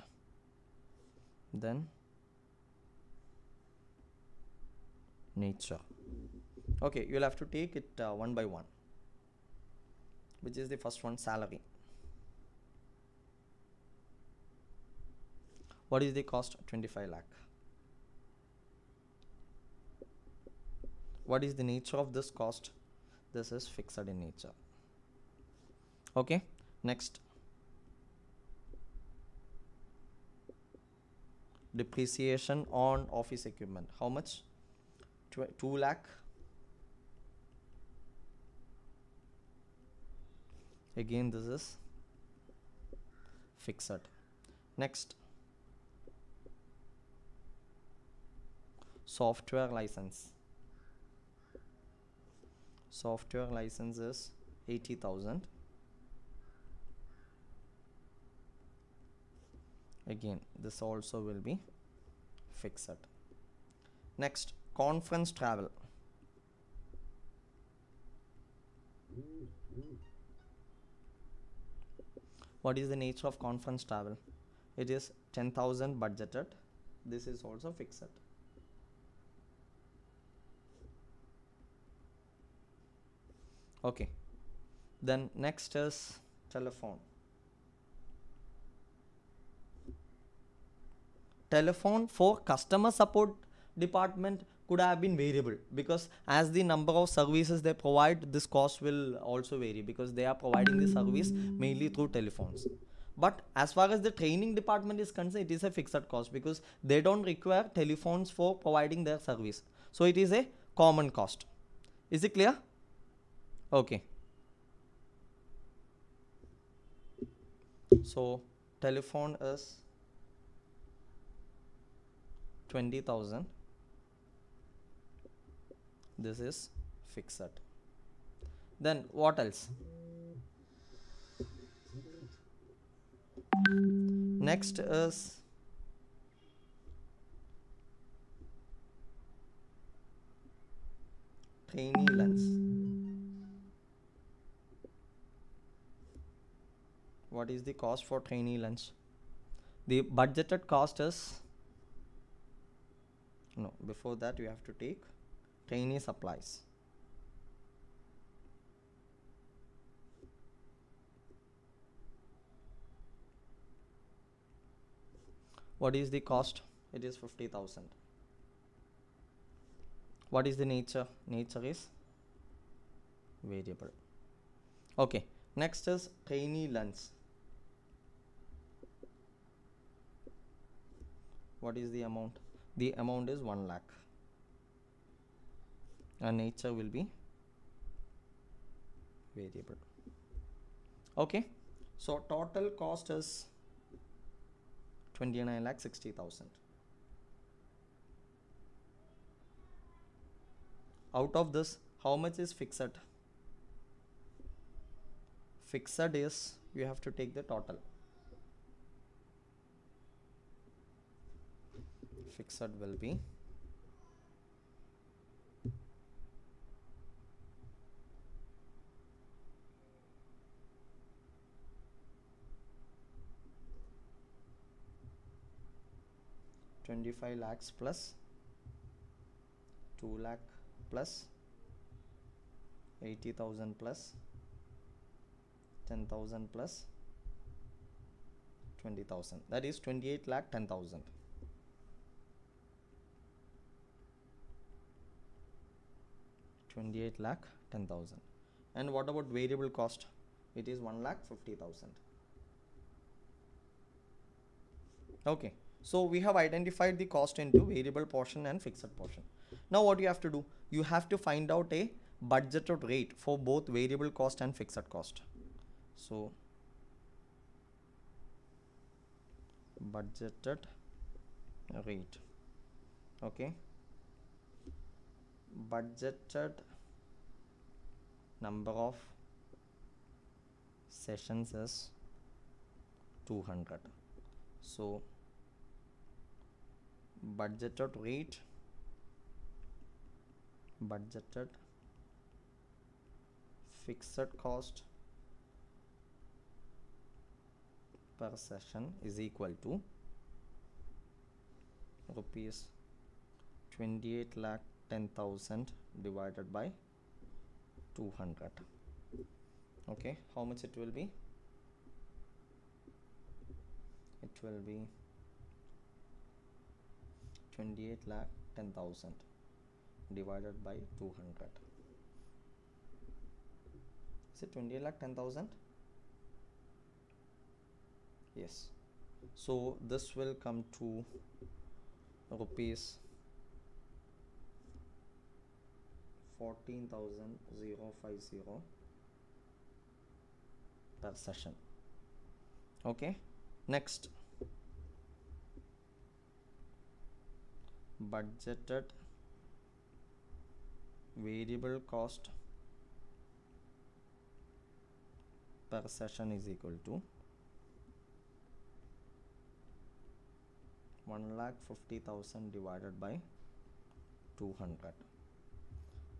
then nature. Okay, you'll have to take it one by one. Which is the first one? Salary. What is the cost? 25 lakh. What is the nature of this cost? This is fixed in nature. Okay, next, depreciation on office equipment. How much? 2 lakh. Again, this is fixed. Next, software license. Software license is 80,000. again this also will be fixed. Next, conference travel. What is the nature of conference travel? It is 10,000 budgeted. This is also fixed. Okay, then next is telephone. Telephone for customer support department could have been variable, because as the number of services they provide, this cost will also vary, because they are providing the service mainly through telephones. But as far as the training department is concerned, it is a fixed cost, because they don't require telephones for providing their service, so it is a common cost. Is it clear? Okay, so telephone is 20,000. This is fixed. Then what else? Next is trainee lunch. What is the cost for trainee lunch? The budgeted cost is, no, before that you have to take trainee supplies. What is the cost? It is 50,000. What is the nature? Nature is variable. Okay, next is trainee lunch. What is the amount? The amount is 1 lakh. And nature will be variable. Okay, so total cost is 29,60,000. Out of this, how much is fixed? Fixed is, you have to take the total. Fixed will be 25 lakhs plus 2 lakh plus 80,000 plus 10,000 plus 20,000. That is 28 lakh 10,000. 28 lakh 10,000. And what about variable cost? It is 1 lakh 50,000. Okay, so we have identified the cost into variable portion and fixed portion. Now what you have to do? You have to find out a budgeted rate for both variable cost and fixed cost. So budgeted rate. Okay, budgeted number of sessions is 200. So budgeted rate, budgeted fixed cost per session is equal to rupees 28 lakh 10,000 divided by 200. Okay, how much it will be? It will be 28 lakh 10,000 divided by 200. Is it 28 lakh 10,000? Yes. So this will come to rupees 14,050 per session. Okay, next, budgeted variable cost per session is equal to 1,50,000 divided by 200.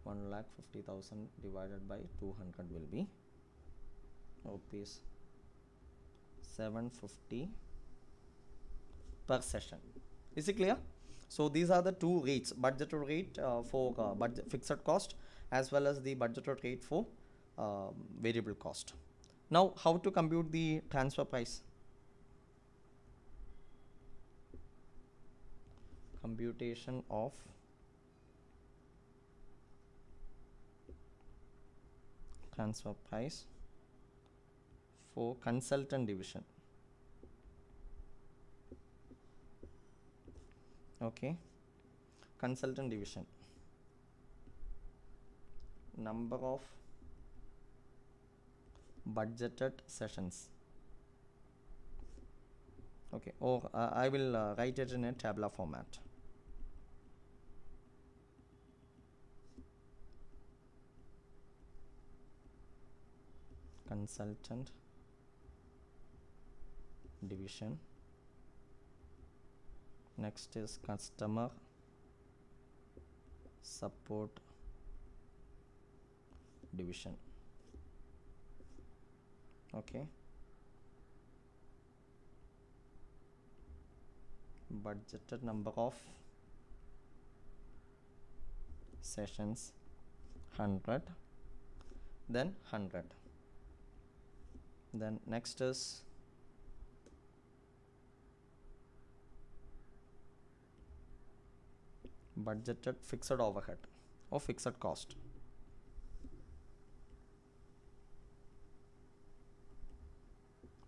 1,50,000 divided by 200 will be rupees 750 per session. Is it clear? So these are the two rates: budgeted rate for budget fixed cost, as well as the budgeted rate for variable cost. Now, how to compute the transfer price? Computation of transfer price for consultant division. Okay, consultant division, number of budgeted sessions. Okay, or I will write it in a tabular format. Consultant division. Next is customer support division. Okay, budgeted number of sessions 100, then 100. Then next is budgeted fixed overhead or fixed cost.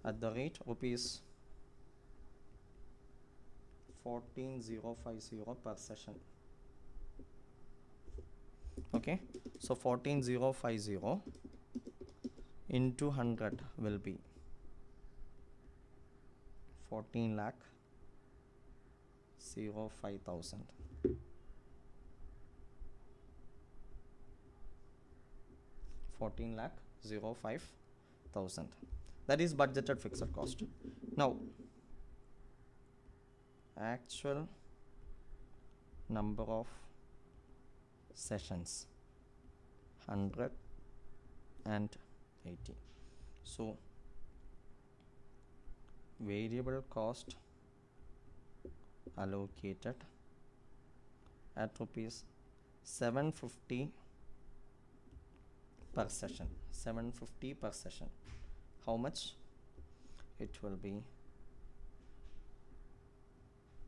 At the rate rupees 14,050 per session. Okay, so 14,050 into 100 will be 14,05,000. 14,05,000. That is budgeted fixed cost. Now, actual number of sessions 180. So variable cost allocated at rupees 750 per session. 750 per session. How much? It will be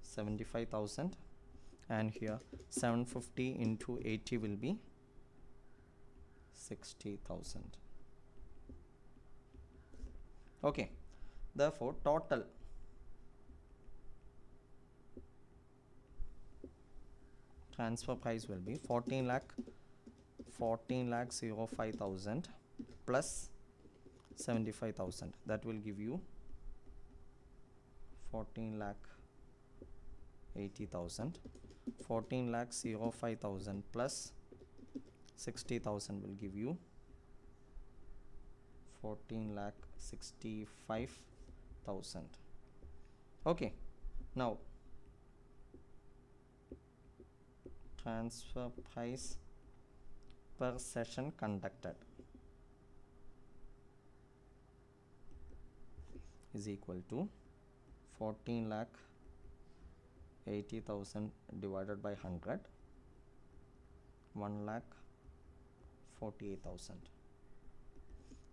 75,000, and here 750 into 80 will be 60,000. Okay, therefore total transfer price will be 14,05,000 plus 75,000. That will give you 14,80,000. 14,05,000 plus 60,000 will give you 14,65,000. Okay, now transfer price per session conducted is equal to 14,80,000 divided by 100, 1,48,000,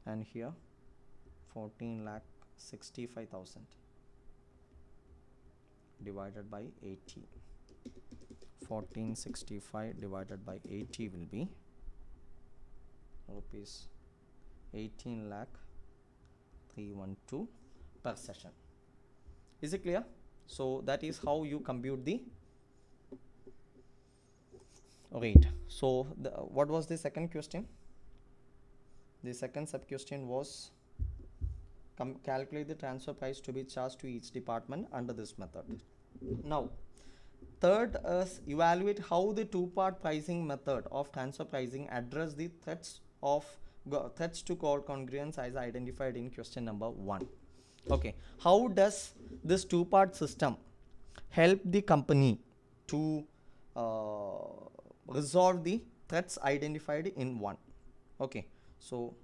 and here 14,65,000 divided by 80. 1465 divided by 80 will be rupees 18,312 per session. Is it clear? So that is how you compute the rate. So what was the second question? The second sub question was calculate the transfer price to be charged to each department under this method. Now, third is evaluate how the two-part pricing method of transfer pricing address the threats to call congruence as identified in question number 1. Okay, how does this two-part system help the company to resolve the threats identified in 1. Okay, so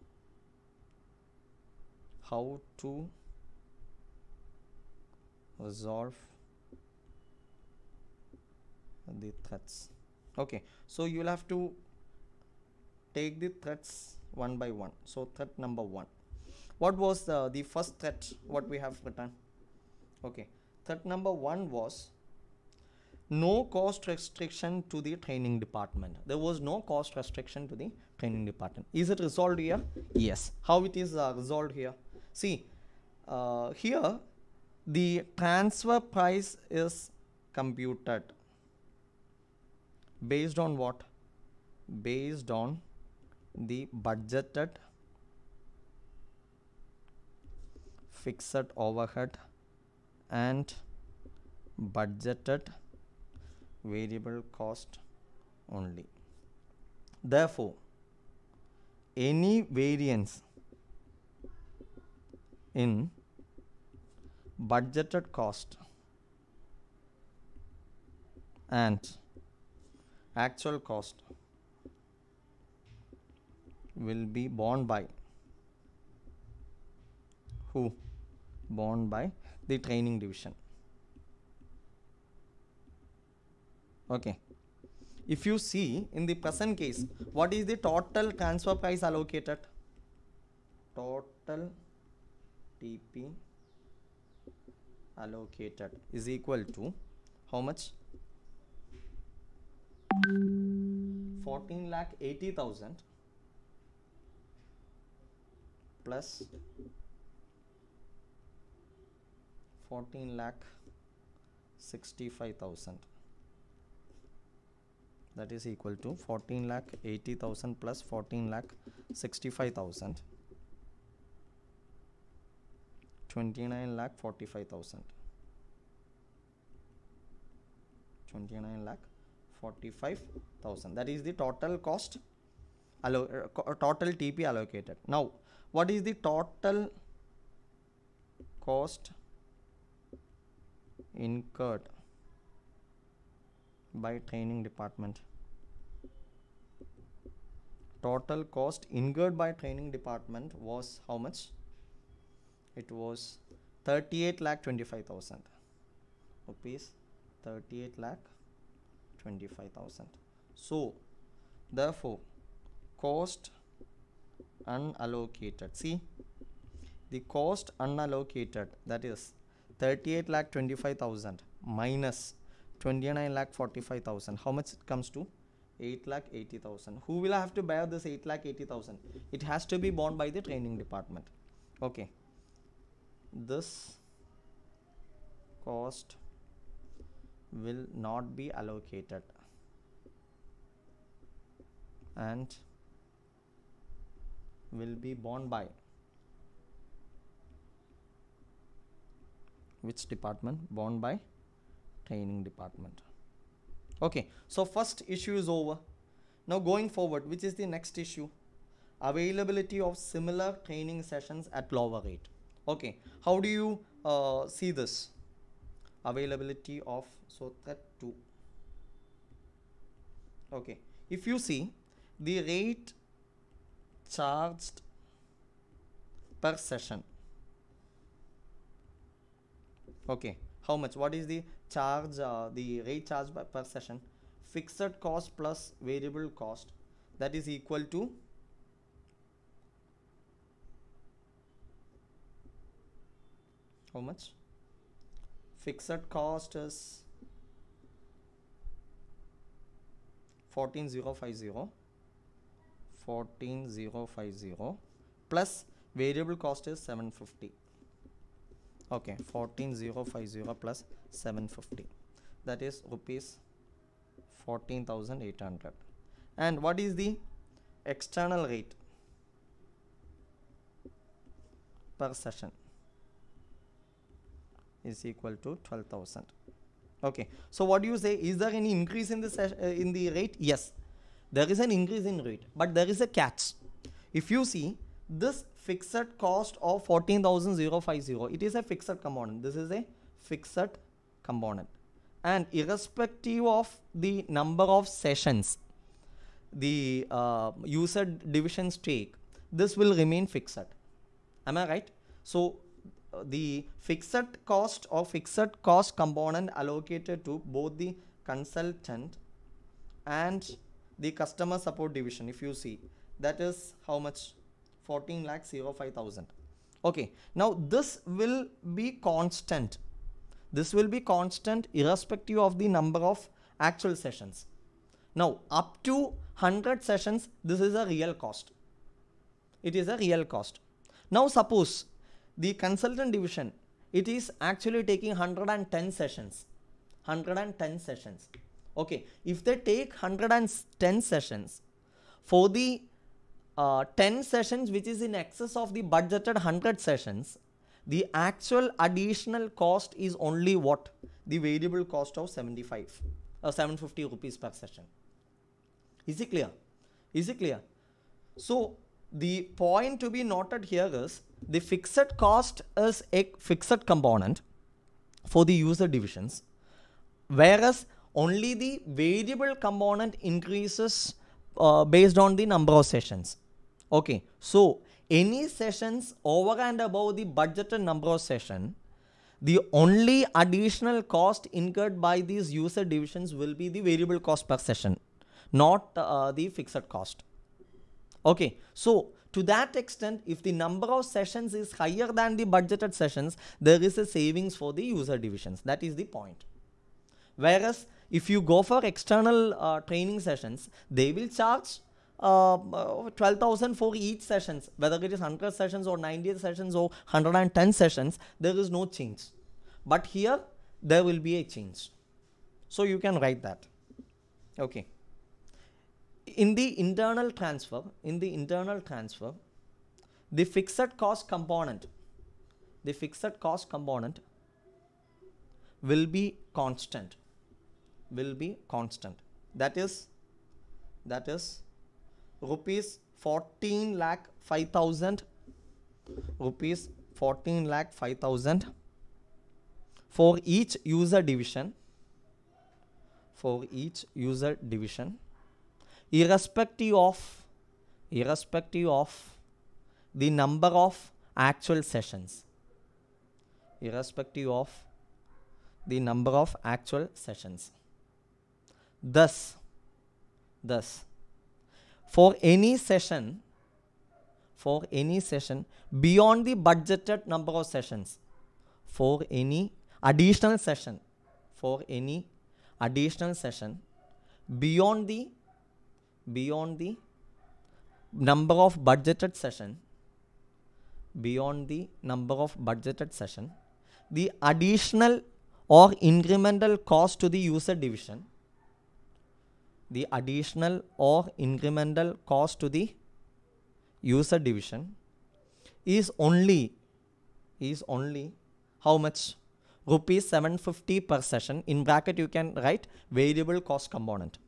how to resolve the threats. Okay, so you will have to take the threats one by one. So threat number 1, what was the first threat what we have written? Okay, threat number 1 was no cost restriction to the training department. There was no cost restriction to the training department. Is it resolved here? Yes. How it is resolved here? See, here the transfer price is computed based on what? Based on the budgeted fixed overhead and budgeted variable cost only. Therefore, any variance in budgeted cost and actual cost will be borne by who? Borne by the training division. Okay, if you see in the present case, what is the total transfer price allocated? Total TP allocated is equal to how much? 14,80,000 plus 14,65,000. That is equal to 14,80,000 plus 14,65,000, 29,45,000. 29,45,000. That is the total cost, total TP allocated. Now, what is the total cost incurred by training department? Total cost incurred by training department was how much? It was 38,25,000 rupees. 38,25,000. So therefore cost unallocated, see the cost unallocated, that is 38,25,000 minus 29,45,000. How much it comes to? 8,80,000. Who will have to bear this 8,80,000? It has to be borne by the training department. Okay, this cost will not be allocated and will be borne by which department? Borne by training department. Okay, so first issue is over. Now going forward, which is the next issue? Availability of similar training sessions at lower rate. Okay, how do you see this? Availability of, so that 2. Okay, if you see the rate charged per session, okay, how much? What is the charge, the rate charged per session? Fixed cost plus variable cost, that is equal to how much? Fixed cost is 14,050 plus variable cost is 750. Okay, 14,050 plus 750, that is rupees 14,800. And what is the external rate per session? Is equal to 12,000. Okay, so what do you say? Is there any increase in the rate? Yes, there is an increase in rate, but there is a catch. If you see this fixed cost of 14,050, it is a fixed component. This is a fixed component. and irrespective of the number of sessions the user divisions take, this will remain fixed. Am I right? So the fixed cost or fixed cost component allocated to both the consultant and the customer support division, if you see, that is how much? 14,05,000. Okay, now this will be constant. This will be constant irrespective of the number of actual sessions. Now up to 100 sessions, this is a real cost. It is a real cost. Now suppose the consultant division, it is actually taking 110 sessions. 110 sessions. Okay, if they take 110 sessions, for the 10 sessions which is in excess of the budgeted 100 sessions, the actual additional cost is only what? The variable cost of 750 rupees per session. Is it clear? Is it clear? So the point to be noted here is the fixed cost is a fixed component for the user divisions, whereas only the variable component increases based on the number of sessions. Okay, so any sessions over and above the budgeted number of session, the only additional cost incurred by these user divisions will be the variable cost per session, not the fixed cost. Okay, so to that extent, if the number of sessions is higher than the budgeted sessions, there is a savings for the user divisions. That is the point. Whereas if you go for external training sessions, they will charge 12,000 for each sessions, whether it is 100 sessions or 90 sessions or 110 sessions, there is no change. But here there will be a change. So you can write that. Okay. In the internal transfer, the fixed cost component will be constant. That is rupees 14,05,000 for each user division, irrespective of the number of actual sessions. Thus, for any session beyond the budgeted number of sessions, for any additional session beyond the number of budgeted session, the additional or incremental cost to the user division, is only how much? Rupees 750 per session. In bracket you can write variable cost component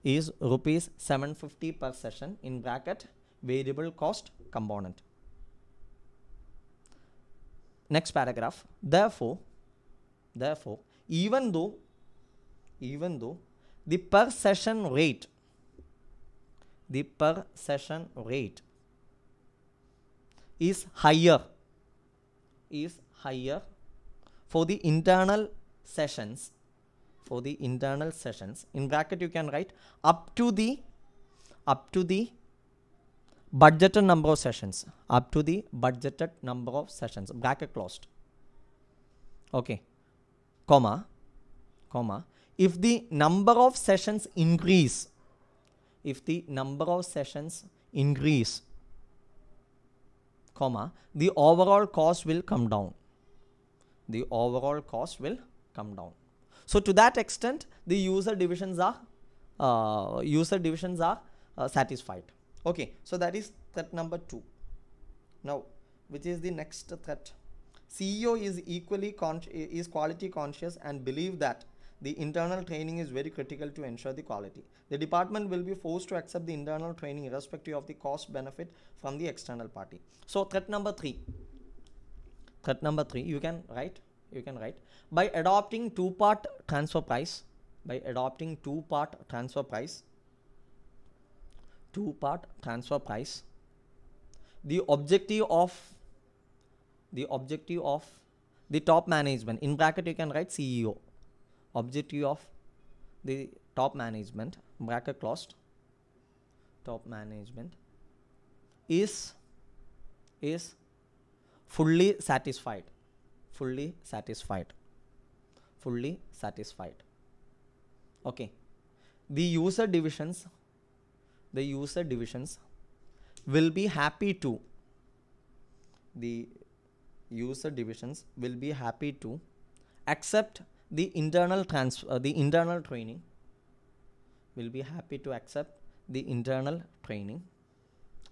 is rupees 750 per session, in bracket variable cost component. Next paragraph. Therefore, even though the per session rate is higher for the internal sessions, in bracket you can write up to the budgeted number of sessions, bracket closed. Okay, comma, if the number of sessions increase, comma, the overall cost will come down. So to that extent, the user divisions are satisfied. Okay, so that is threat number 2. Now, which is the next threat? CEO is quality conscious and believe that the internal training is very critical to ensure the quality. The department will be forced to accept the internal training irrespective of the cost benefit from the external party. So threat number 3, you can write you can write, by adopting two-part transfer price, by adopting two-part transfer price, the objective of the top management, in bracket you can write CEO, objective of the top management, bracket closed, top management is fully satisfied. Okay, the user divisions will be happy to accept the internal training,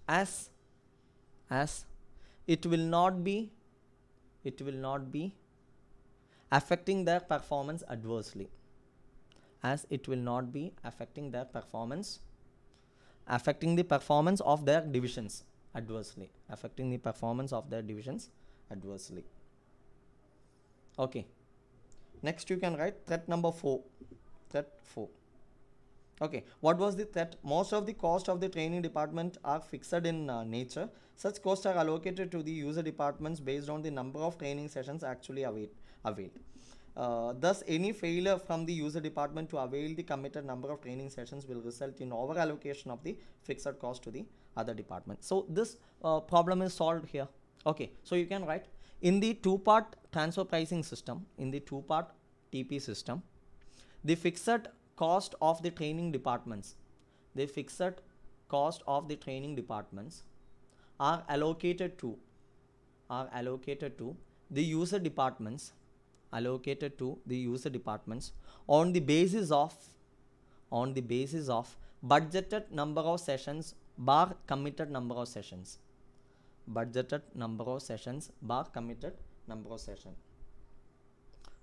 as it will not be affecting their performance adversely, affecting the performance of their divisions adversely, Okay, next you can write threat number 4. Okay, what was the threat? Most of the cost of the training department are fixed in nature. Such costs are allocated to the user departments based on the number of training sessions actually availed. Thus, any failure from the user department to avail the committed number of training sessions will result in over allocation of the fixed cost to the other department. So this problem is solved here. Okay, so you can write, in the two-part transfer pricing system, in the two-part TP system, the fixed cost of the training departments, are allocated to the user departments, on the basis of budgeted number of sessions bar committed number of sessions,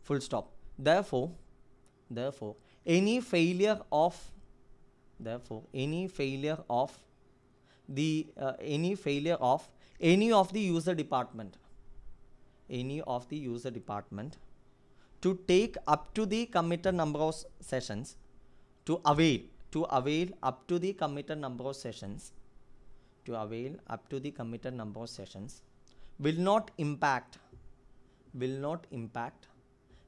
full stop. Therefore any failure of any of the user department to take up to the committed number of sessions, to avail up to the committed number of sessions, will not impact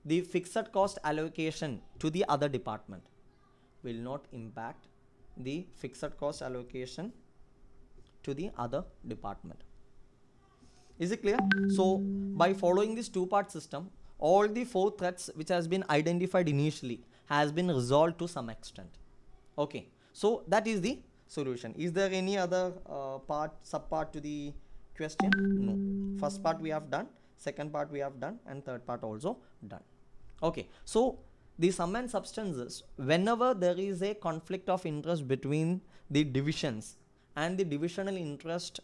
the fixed cost allocation to the other department, Is it clear? So by following this two-part system, all the 4 threats which has been identified initially has been resolved to some extent. Okay, so that is the solution. Is there any other sub-part to the question? No. First part we have done, second part we have done, and third part also done. Okay, so the sum and substance is, whenever there is a conflict of interest between the divisions and the divisional interest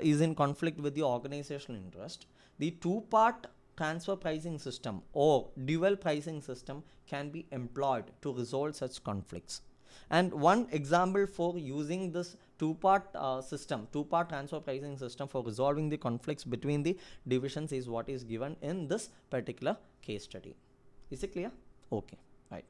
is in conflict with the organizational interest, the two-part transfer pricing system or dual pricing system can be employed to resolve such conflicts. And one example for using this two-part transfer pricing system for resolving the conflicts between the divisions is what is given in this particular case study. Is it clear? Okay, right.